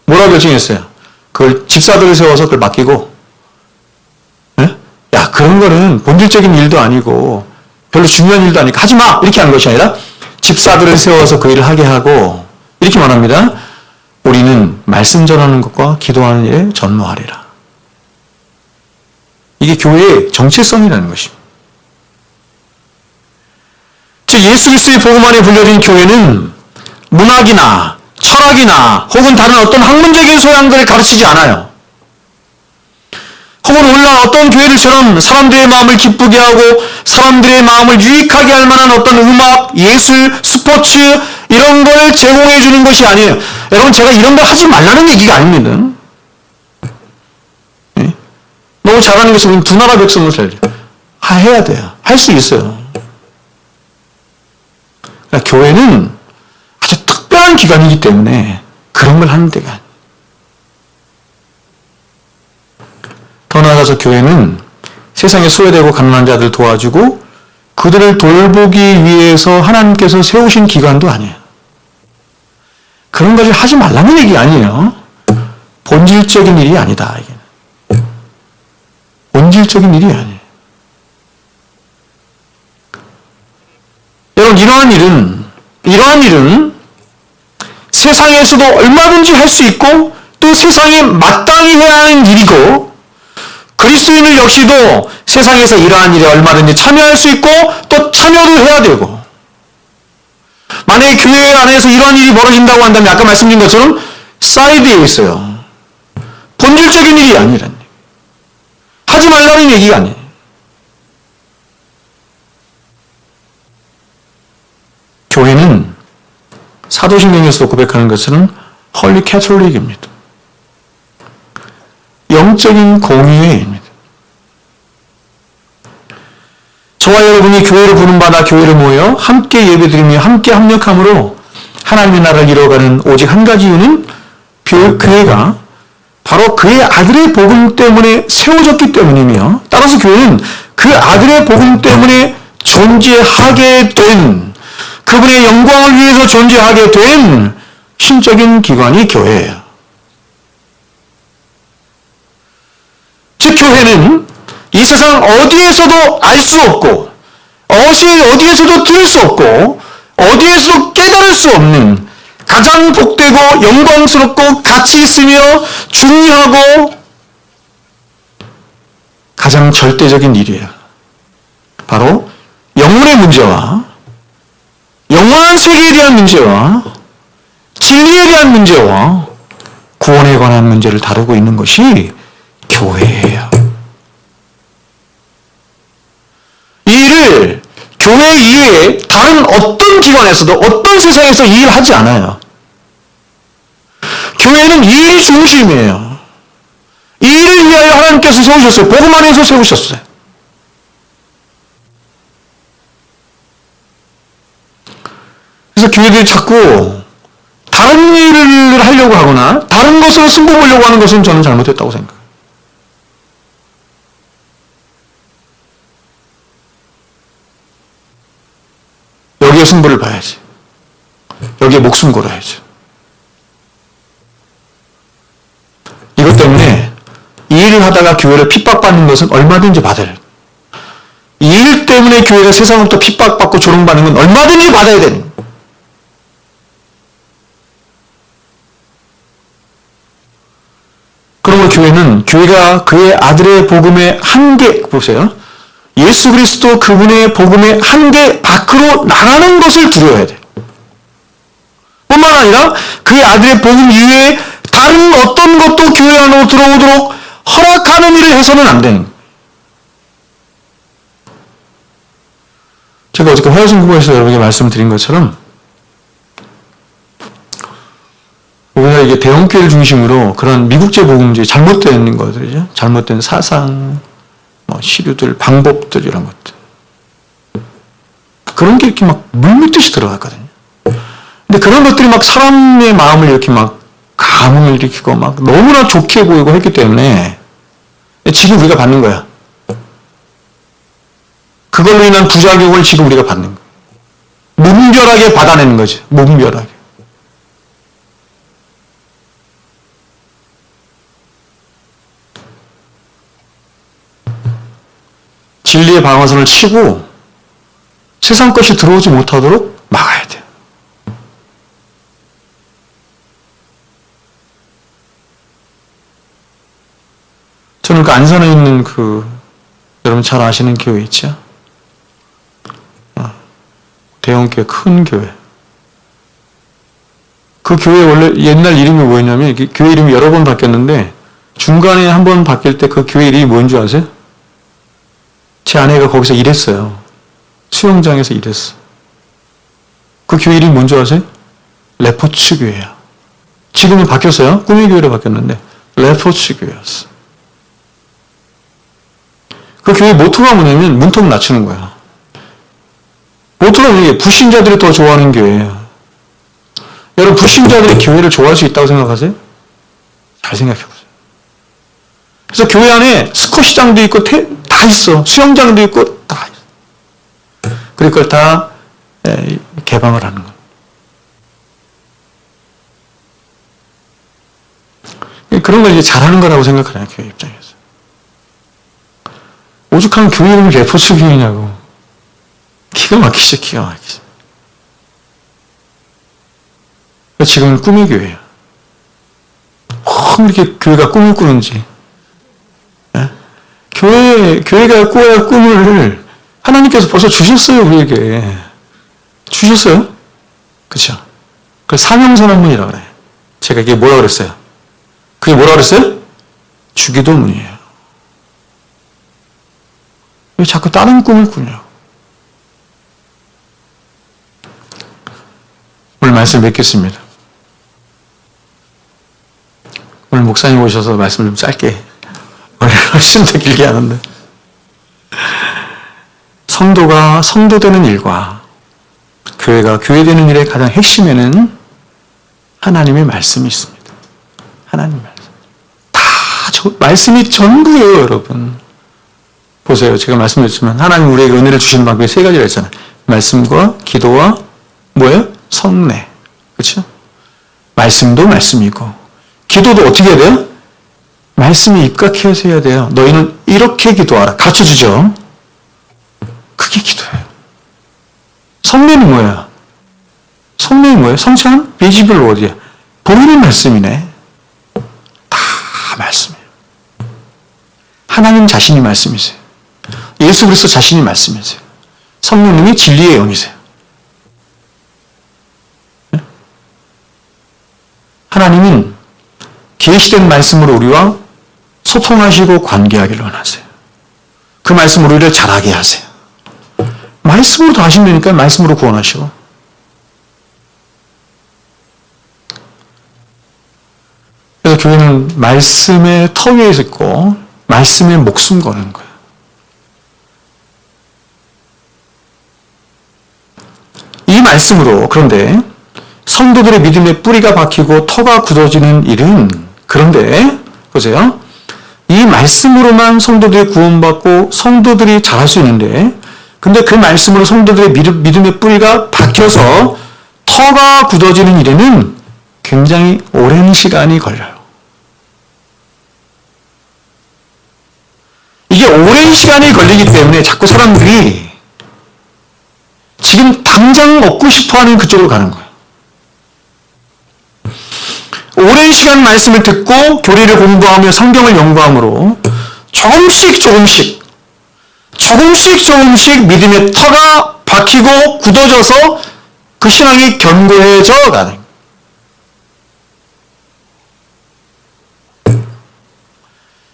뭐라고 결정했어요? 그걸 집사들을 세워서 그걸 맡기고, 네? 야, 그런 거는 본질적인 일도 아니고 별로 중요한 일도 아니고 하지 마! 이렇게 하는 것이 아니라 집사들을 세워서 그 일을 하게 하고 이렇게 말합니다. 우리는 말씀 전하는 것과 기도하는 일에 전무하리라. 이게 교회의 정체성이라는 것입니다. 즉 예수 그리스도의 복음 안에 불려진 교회는 문학이나 철학이나 혹은 다른 어떤 학문적인 소양들을 가르치지 않아요. 혹은 오늘날 어떤 교회들처럼 사람들의 마음을 기쁘게 하고 사람들의 마음을 유익하게 할 만한 어떤 음악, 예술, 스포츠 이런 걸 제공해 주는 것이 아니에요. 여러분 제가 이런 걸 하지 말라는 얘기가 아닙니다. 네? 너무 잘하는 것은 우리는 두 나라 백성을 살려. 해야 돼요. 할 수 있어요. 그러니까 교회는 아주 특별한 기관이기 때문에 그런 걸 하는 데가 아니에요. 더 나아가서 교회는 세상에 소외되고 가난한 자들 도와주고 그들을 돌보기 위해서 하나님께서 세우신 기관도 아니에요. 그런 것을 하지 말라는 얘기 아니에요. 본질적인 일이 아니다. 이게. 본질적인 일이 아니에요. 여러분 이러한 일은 세상에서도 얼마든지 할 수 있고 또 세상에 마땅히 해야 하는 일이고 그리스도인들 역시도 세상에서 이러한 일에 얼마든지 참여할 수 있고 또 참여도 해야 되고 만약에 교회 안에서 이러한 일이 벌어진다고 한다면 아까 말씀드린 것처럼 사이드에 있어요. 본질적인 일이 아니라는 얘기예요. 하지 말라는 얘기가 아니에요. 교회는 사도신경에서 고백하는 것은 헐리 캐톨릭입니다. 영적인 공의회입니다. 저와 여러분이 교회를 부름받아 교회를 모여 함께 예배드리며 함께 합력함으로 하나님의 나라를 이루어가는 오직 한 가지 이유는 교회가 바로 그의 아들의 복음 때문에 세워졌기 때문이며, 따라서 교회는 그 아들의 복음 때문에 존재하게 된, 그분의 영광을 위해서 존재하게 된 신적인 기관이 교회예요. 즉 교회는 이 세상 어디에서도 알 수 없고 어디에서도 들을 수 없고 어디에서도 깨달을 수 없는 가장 복되고 영광스럽고 가치 있으며 중요하고 가장 절대적인 일이에요. 바로 영혼의 문제와 영원한 세계에 대한 문제와 진리에 대한 문제와 구원에 관한 문제를 다루고 있는 것이 교회예요. 이 일을 교회 이외에 다른 어떤 기관에서도 어떤 세상에서 이 일을 하지 않아요. 교회는 이 일이 중심이에요. 이 일을 위하여 하나님께서 세우셨어요. 복음 안에서 세우셨어요. 그래서 교회들이 자꾸 다른 일을 하려고 하거나 다른 것으로 승부 보려고 하는 것은 저는 잘못했다고 생각해요. 여기에 승부를 봐야지. 여기에 목숨 걸어야지. 이것 때문에 이 일을 하다가 교회를 핍박받는 것은 얼마든지 받아요. 이 일 때문에 교회가 세상으로부터 핍박받고 조롱받는 건 얼마든지 받아야 되는. 그러므로 교회가 그의 아들의 복음의 한계, 보세요. 예수 그리스도 그분의 복음의 한계 밖으로 나가는 것을 두려워해야 돼요. 뿐만 아니라 그의 아들의 복음 이외에 다른 어떤 것도 교회 안으로 들어오도록 허락하는 일을 해서는 안 되는 거예요. 제가 어저께 화요승부에서 여러분에게 말씀드린 것처럼 우리가 이게 대형교회를 중심으로 그런 미국제 복음주의 잘못된 것들이죠. 잘못된 사상, 시류들, 방법들 이런 것들. 그런 게 이렇게 막 물밀듯이 들어갔거든요. 근데 그런 것들이 막 사람의 마음을 이렇게 막 감흥을 일으키고 막 너무나 좋게 보이고 했기 때문에 지금 우리가 받는 거야. 그걸로 인한 부작용을 지금 우리가 받는 거야. 무분별하게 받아내는 거지. 무분별하게. 진리의 방어선을 치고 세상 것이 들어오지 못하도록 막아야 돼요. 저는 그 안산에 있는 여러분 잘 아시는 교회 있죠? 대형교회, 큰 교회. 그 교회 원래 옛날 이름이 뭐였냐면, 교회 이름이 여러 번 바뀌었는데, 중간에 한 번 바뀔 때 그 교회 이름이 뭔지 아세요? 제 아내가 거기서 일했어요. 수영장에서 일했어. 그 교회 이름이 뭔지 아세요? 레포츠 교회야. 지금은 바뀌었어요. 꿈의 교회로 바뀌었는데, 레포츠 교회였어. 그 교회 모토가 뭐냐면, 문턱 낮추는 거야. 모토가 뭐냐면, 불신자들이 더 좋아하는 교회예요. 여러분, 불신자들이 교회를 좋아할 수 있다고 생각하세요? 잘 생각해보세요. 그래서 교회 안에 스쿼시장도 있고, 다 있어. 수영장도 있고, 다 있어. 그리고 그걸 다 개방을 하는 거예요. 그런 걸 이제 잘하는 거라고 생각하잖아요, 교회 입장에서. 오죽하면 교회 이름이 레포츠 교회냐고. 기가 막히죠, 기가 막히죠. 지금은 꿈의 교회예요. 이렇게 교회가 꿈을 꾸는지. 교회가 꾸어야 꿈을 하나님께서 벌써 주셨어요, 우리에게. 주셨어요? 그쵸? 그 사명선언문이라고 그래요. 제가 이게 뭐라 그랬어요? 그게 뭐라 그랬어요? 주기도문이에요. 왜 자꾸 다른 꿈을 꾸냐고. 오늘 말씀 맺겠습니다. 오늘 목사님 오셔서 말씀 좀 짧게, 원래 훨씬 더 길게 하는데, 성도가 성도되는 일과 교회가 교회되는 일의 가장 핵심에는 하나님의 말씀이 있습니다. 하나님 말씀. 말씀이 전부예요, 여러분. 보세요. 제가 말씀드렸지만 하나님 우리에게 은혜를 주시는 방법이 세 가지라 했잖아요. 말씀과 기도와 뭐예요? 성례. 그렇죠? 말씀도 말씀이고 기도도 어떻게 해야 돼요? 말씀이 입각해서 해야 돼요. 너희는 이렇게 기도하라. 가르쳐주죠. 그게 기도예요. 성례는 뭐예요? 성례는 뭐예요? 성찬? 비지블 워드야. 보이는 말씀이네. 다 말씀이에요. 하나님 자신이 말씀이세요. 예수 그리스도 자신이 말씀이세요. 성령님이 진리의 영이세요. 하나님은 계시된 말씀으로 우리와 소통하시고 관계하기를 원하세요. 그 말씀으로 우리를 잘하게 하세요. 말씀으로 다 하신다니까 말씀으로 구원하시고. 그래서 교회는 말씀의 터 위에 있고 말씀에 목숨 거는 거예요. 이 말씀으로 그런데 성도들의 믿음의 뿌리가 박히고 터가 굳어지는 일은 그런데 보세요. 이 말씀으로만 성도들이 구원받고 성도들이 잘할 수 있는데 근데 그 말씀으로 성도들의 믿음의 뿌리가 박혀서 터가 굳어지는 일에는 굉장히 오랜 시간이 걸려요. 이게 오랜 시간이 걸리기 때문에 자꾸 사람들이 지금 당장 얻고 싶어하는 그쪽으로 가는 거예요. 오랜 시간 말씀을 듣고 교리를 공부하며 성경을 연구함으로 조금씩 믿음의 터가 박히고 굳어져서 그 신앙이 견고해져 가는 거예요.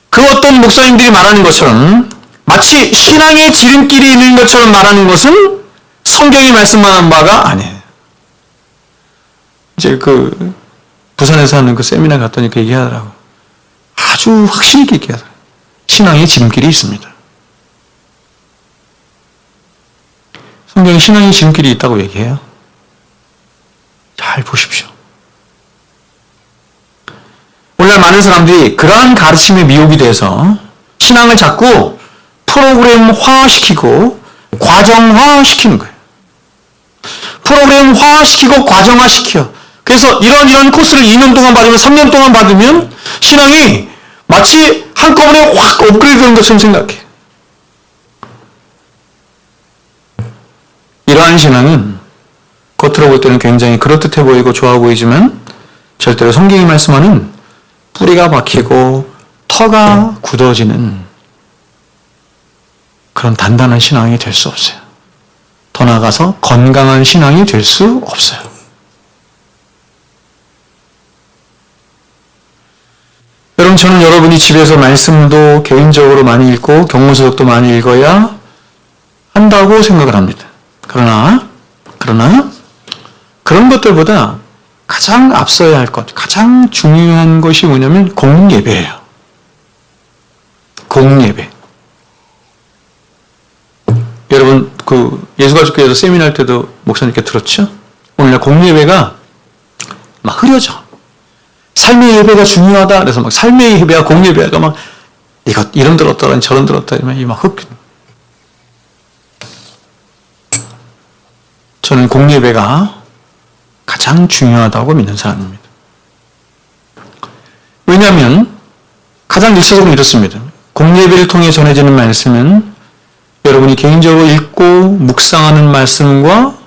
그 어떤 목사님들이 말하는 것처럼 마치 신앙의 지름길이 있는 것처럼 말하는 것은 성경이 말씀하는 바가 아니에요. 이제 부산에서 하는 그 세미나 갔더니 그 얘기하더라고요. 아주 확실히 얘기하더라고요. 신앙의 지름길이 있습니다. 성경에 신앙의 지름길이 있다고 얘기해요. 잘 보십시오. 오늘날 많은 사람들이 그러한 가르침에 미혹이 돼서 신앙을 자꾸 프로그램화시키고 과정화시키는 거예요. 프로그램화시키고 과정화시켜. 그래서 이런 코스를 2년 동안 받으면 3년 동안 받으면 신앙이 마치 한꺼번에 확 업그레이드된 것처럼 생각해. 이러한 신앙은 겉으로 볼 때는 굉장히 그럴듯해 보이고 좋아 보이지만 절대로 성경이 말씀하는 뿌리가 박히고 터가 굳어지는 그런 단단한 신앙이 될 수 없어요. 더 나아가서 건강한 신앙이 될 수 없어요. 여러분, 저는 여러분이 집에서 말씀도 개인적으로 많이 읽고 경고서적도 많이 읽어야 한다고 생각을 합니다. 그러나 그런 것들보다 가장 앞서야 할 것, 가장 중요한 것이 뭐냐면 공예배예요. 공예배. 여러분, 예수가족교회에서 세미나 할 때도 목사님께 들었죠? 오늘날 공예배가 막 흐려져. 삶의 예배가 중요하다. 그래서 막 삶의 예배와 공예배가 막 이런 들었더니 저런 들었더니 막 저는 공예배가 가장 중요하다고 믿는 사람입니다. 왜냐하면 가장 일차적으로 이렇습니다. 공예배를 통해 전해지는 말씀은 여러분이 개인적으로 읽고 묵상하는 말씀과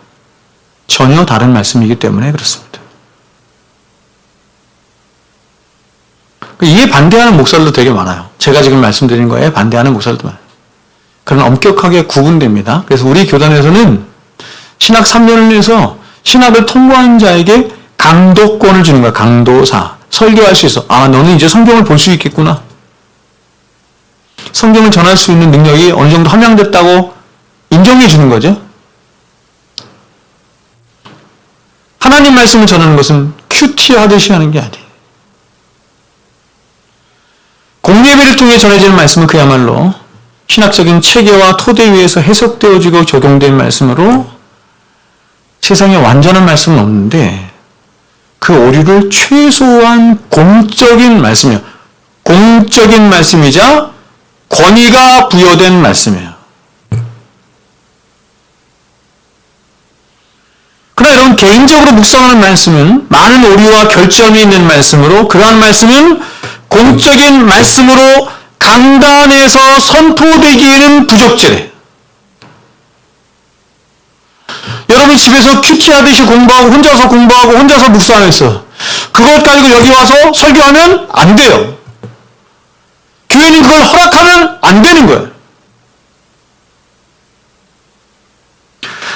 전혀 다른 말씀이기 때문에 그렇습니다. 이에 반대하는 목사들도 되게 많아요. 제가 지금 말씀드린 거에 반대하는 목사들도 많아요. 그러나 엄격하게 구분됩니다. 그래서 우리 교단에서는 신학 3년을 해서 신학을 통과한 자에게 강도권을 주는 거야. 강도사. 설교할 수 있어. 아, 너는 이제 성경을 볼 수 있겠구나. 성경을 전할 수 있는 능력이 어느 정도 함양됐다고 인정해 주는 거죠. 하나님 말씀을 전하는 것은 큐티하듯이 하는 게 아니에요. 공예배를 통해 전해지는 말씀은 그야말로 신학적인 체계와 토대 위에서 해석되어지고 적용된 말씀으로 세상에 완전한 말씀은 없는데 그 오류를 최소한 공적인 말씀이에요. 공적인 말씀이자 권위가 부여된 말씀이에요. 그러나 여러분 개인적으로 묵상하는 말씀은 많은 오류와 결점이 있는 말씀으로 그러한 말씀은 공적인 말씀으로 강단에서 선포되기에는 부적절해. 여러분 집에서 큐티하듯이 공부하고 혼자서 공부하고 혼자서 묵상했어. 그것 가지고 여기 와서 설교하면 안 돼요. 교회는 그걸 허락하면 안 되는 거예요.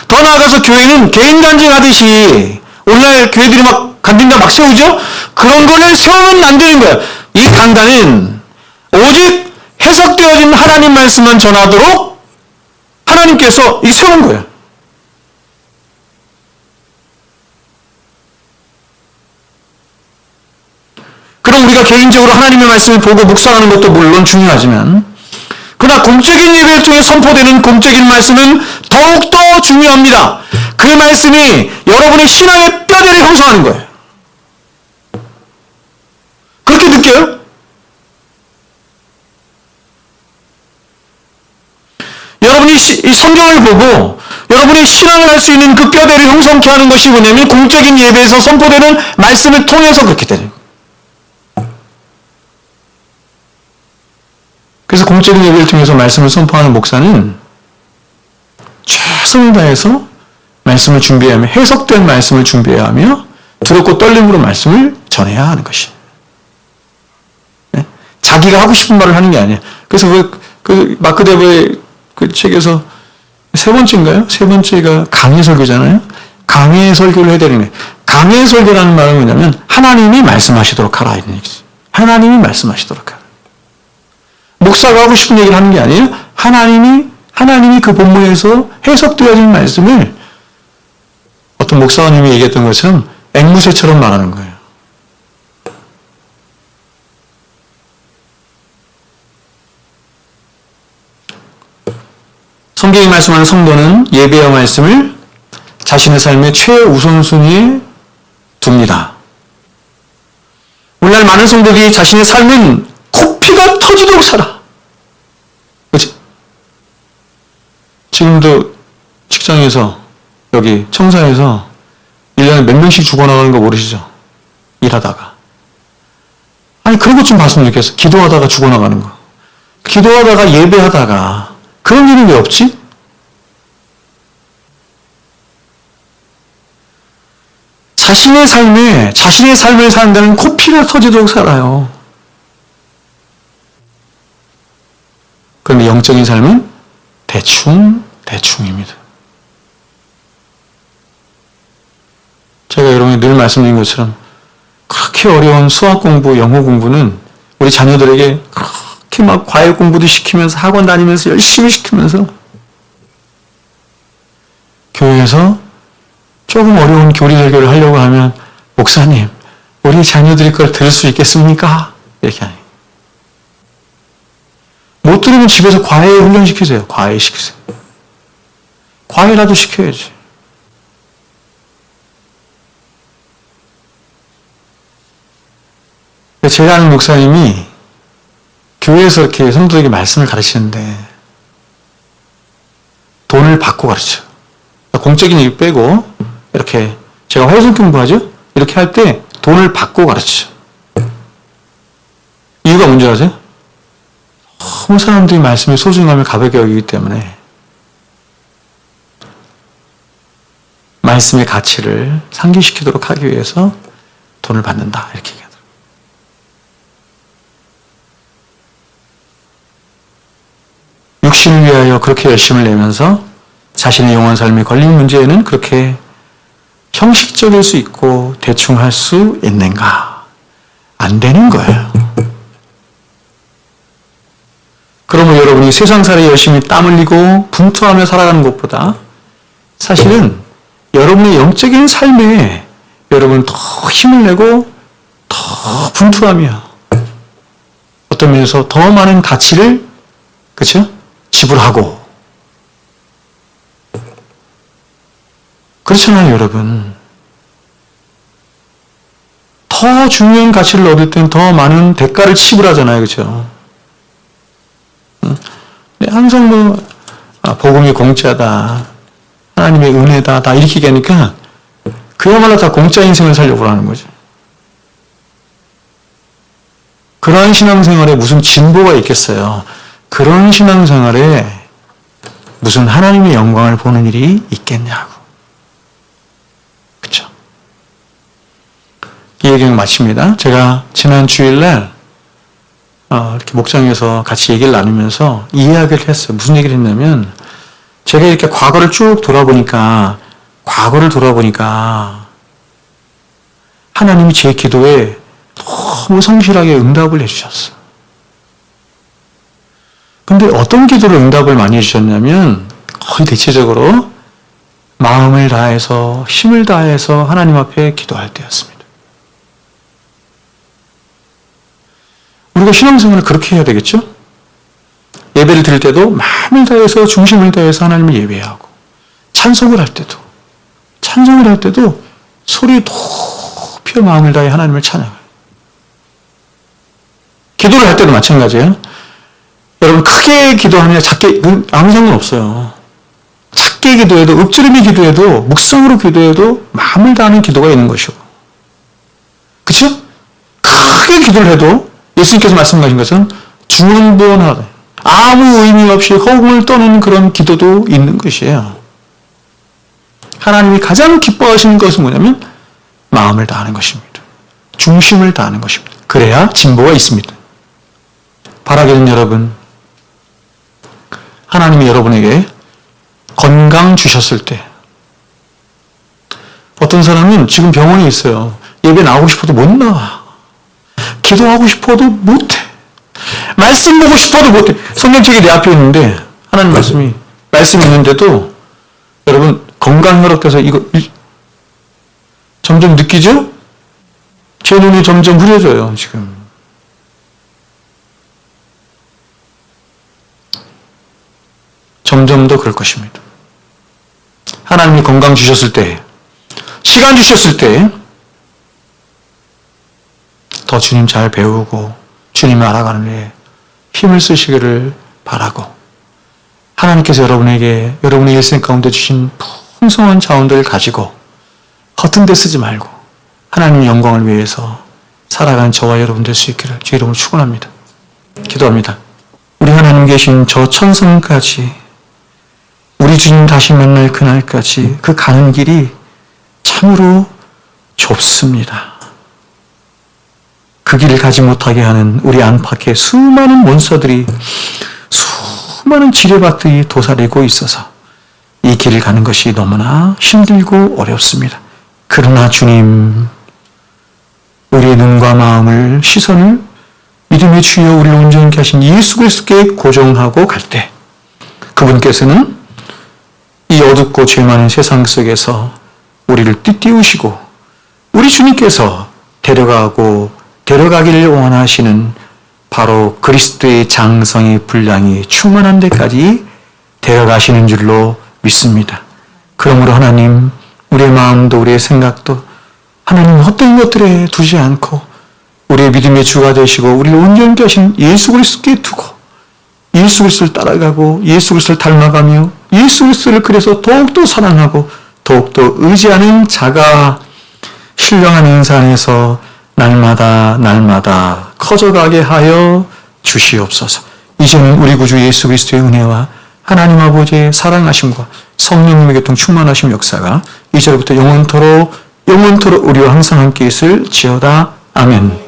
더 나아가서 교회는 개인 간증하듯이 오늘날 교회들이 막 간증단 막 세우죠? 그런 거를 세우면 안 되는 거예요. 이 강단은 오직 해석되어진 하나님 말씀만 전하도록 하나님께서 이 세운 거예요. 그럼 우리가 개인적으로 하나님의 말씀을 보고 묵상하는 것도 물론 중요하지만 그러나 공적인 예배를 통해 선포되는 공적인 말씀은 더욱더 중요합니다. 그 말씀이 여러분의 신앙의 뼈대를 형성하는 거예요. 그렇게 느껴요? 여러분이 이 성경을 보고 여러분이 신앙을 할 수 있는 그 뼈대를 형성케 하는 것이 뭐냐면 공적인 예배에서 선포되는 말씀을 통해서 그렇게 되는 거예요. 그래서 공적인 예배를 통해서 말씀을 선포하는 목사는 최선을 다해서 말씀을 준비하며 해석된 말씀을 준비해야 하며 두렵고 떨림으로 말씀을 전해야 하는 것이에요. 네? 자기가 하고 싶은 말을 하는 게 아니에요. 그래서 그 마크 데버의 그 책에서 세 번째인가요? 세 번째가 강해 설교잖아요. 강해 설교를 해야 되는 거예요. 강해 설교라는 말은 뭐냐면 하나님이 말씀하시도록 하라 이런 얘기죠. 하나님이 말씀하시도록 하라. 목사가 하고 싶은 얘기를 하는 게 아니에요. 하나님이 그 본문에서 해석되어진 말씀을 어떤 목사님이 얘기했던 것처럼 앵무새처럼 말하는 거예요. 성경이 말씀하는 성도는 예배와 말씀을 자신의 삶의 최우선순위에 둡니다. 오늘날 많은 성도들이 자신의 삶은 코피가 터지도록 살아. 그렇지? 지금도 직장에서 여기 청사에서 1년에 몇 명씩 죽어나가는 거 모르시죠? 일하다가. 아니 그런 것 좀 봤으면 좋겠어. 기도하다가 죽어나가는 거. 기도하다가 예배하다가 그런 일이 왜 없지? 자신의 삶을 사는 코피가 터지도록 살아요. 그런데 영적인 삶은 대충입니다. 제가 여러분이 늘 말씀드린 것처럼 그렇게 어려운 수학 공부, 영어 공부는 우리 자녀들에게 그렇게 막 과외 공부도 시키면서 학원 다니면서 열심히 시키면서 교회에서 조금 어려운 교리 설교를 하려고 하면 목사님, 우리 자녀들이 그걸 들을 수 있겠습니까? 이렇게 하니. 못 들으면 집에서 과외 훈련시키세요. 과외 시키세요. 과외라도 시켜야지. 제가 아는 목사님이 교회에서 이렇게 성도에게 말씀을 가르치는데 돈을 받고 가르쳐. 공적인 일 빼고 이렇게 제가 화요일 공부하죠? 이렇게 할 때 돈을 받고 가르쳐. 이유가 뭔지 아세요? 너무 사람들이 말씀의 소중함을 가볍게 여기기 때문에 말씀의 가치를 상기시키도록 하기 위해서 돈을 받는다. 이렇게 얘기하더라고요. 육신을 위하여 그렇게 열심을 내면서 자신의 영원 삶이 걸린 문제에는 그렇게 형식적일 수 있고 대충 할 수 있는가? 안 되는 거예요. 그러면 여러분이 세상살이 열심히 땀 흘리고 분투하며 살아가는 것보다 사실은 여러분의 영적인 삶에 여러분 더 힘을 내고 더 분투하며 어떤 면에서 더 많은 가치를 그렇죠? 지불하고 그렇잖아요, 여러분. 더 중요한 가치를 얻을 땐 더 많은 대가를 지불하잖아요, 그렇죠? 항상 복음이 공짜다, 하나님의 은혜다, 다 이렇게 얘기하니까 그야말로 다 공짜 인생을 살려고 하는 거죠. 그러한 신앙생활에 무슨 진보가 있겠어요? 그런 신앙생활에 무슨 하나님의 영광을 보는 일이 있겠냐고. 그렇죠? 이 얘기는 마칩니다. 제가 지난 주일날 이렇게 목장에서 같이 얘기를 나누면서 이 이야기를 했어요. 무슨 얘기를 했냐면 제가 이렇게 과거를 쭉 돌아보니까 하나님이 제 기도에 너무 성실하게 응답을 해주셨어요. 근데 어떤 기도를 응답을 많이 해주셨냐면 거의 대체적으로 마음을 다해서 힘을 다해서 하나님 앞에 기도할 때였습니다. 우리가 신앙생활을 그렇게 해야 되겠죠? 예배를 드릴 때도 마음을 다해서 중심을 다해서 하나님을 예배하고 찬송을 할 때도 소리 높여 마음을 다해 하나님을 찬양해요. 기도를 할 때도 마찬가지예요. 여러분 크게 기도하느냐 작게 아무 상관없어요. 작게 기도해도 읊조림이 기도해도 묵상으로 기도해도 마음을 다하는 기도가 있는 것이고 그렇죠? 크게 기도를 해도 예수님께서 말씀하신 것은 중언부언하다 아무 의미 없이 허공을 떠는 그런 기도도 있는 것이에요. 하나님이 가장 기뻐하시는 것은 뭐냐면 마음을 다하는 것입니다. 중심을 다하는 것입니다. 그래야 진보가 있습니다. 바라기는 여러분, 하나님이 여러분에게 건강 주셨을 때 어떤 사람은 지금 병원에 있어요. 예배 나오고 싶어도 못 나와. 기도하고 싶어도 못해. 말씀 보고 싶어도 못해. 성경책이 내 앞에 있는데 하나님 말씀이 있는데도 여러분 건강 허락돼서 이거 점점 느끼죠? 제 눈이 점점 흐려져요 지금. 점점 더 그럴 것입니다. 하나님이 건강 주셨을 때, 시간 주셨을 때, 더 주님 잘 배우고 주님을 알아가는 데 힘을 쓰시기를 바라고 하나님께서 여러분에게 여러분의 일생 가운데 주신 풍성한 자원들을 가지고 허튼 데 쓰지 말고 하나님의 영광을 위해서 살아가는 저와 여러분 될 수 있기를 주 이름으로 축원합니다. 기도합니다. 우리 하나님 계신 저 천성까지 우리 주님 다시 만날 그날까지 그 가는 길이 참으로 좁습니다. 그 길을 가지 못하게 하는 우리 안팎에 수많은 몬스터들이 수많은 지뢰밭들이 도사리고 있어서 이 길을 가는 것이 너무나 힘들고 어렵습니다. 그러나 주님, 우리의 눈과 마음을 시선을 믿음의 주여 우리를 온전케 하신 예수 그리스도께 고정하고 갈 때 그분께서는 이 어둡고 죄 많은 세상 속에서 우리를 띠띠우시고 우리 주님께서 데려가기를 원하시는 바로 그리스도의 장성의 분량이 충만한 데까지 데려가시는 줄로 믿습니다. 그러므로 하나님, 우리의 마음도 우리의 생각도 하나님 어떤 것들에 두지 않고 우리의 믿음의 주가 되시고 우리를 온전케 하신 예수 그리스도께 두고 예수 그리스도를 따라가고 예수 그리스도를 닮아가며 예수 그리스도를 그래서 더욱더 사랑하고 더욱더 의지하는 자가 신령한 인사 안에서 날마다 커져가게 하여 주시옵소서. 이제는 우리 구주 예수 그리스도의 은혜와 하나님 아버지의 사랑하심과 성령님의 교통 충만하심 역사가 이제부터 영원토록 우리와 항상 함께 있을지어다. 아멘.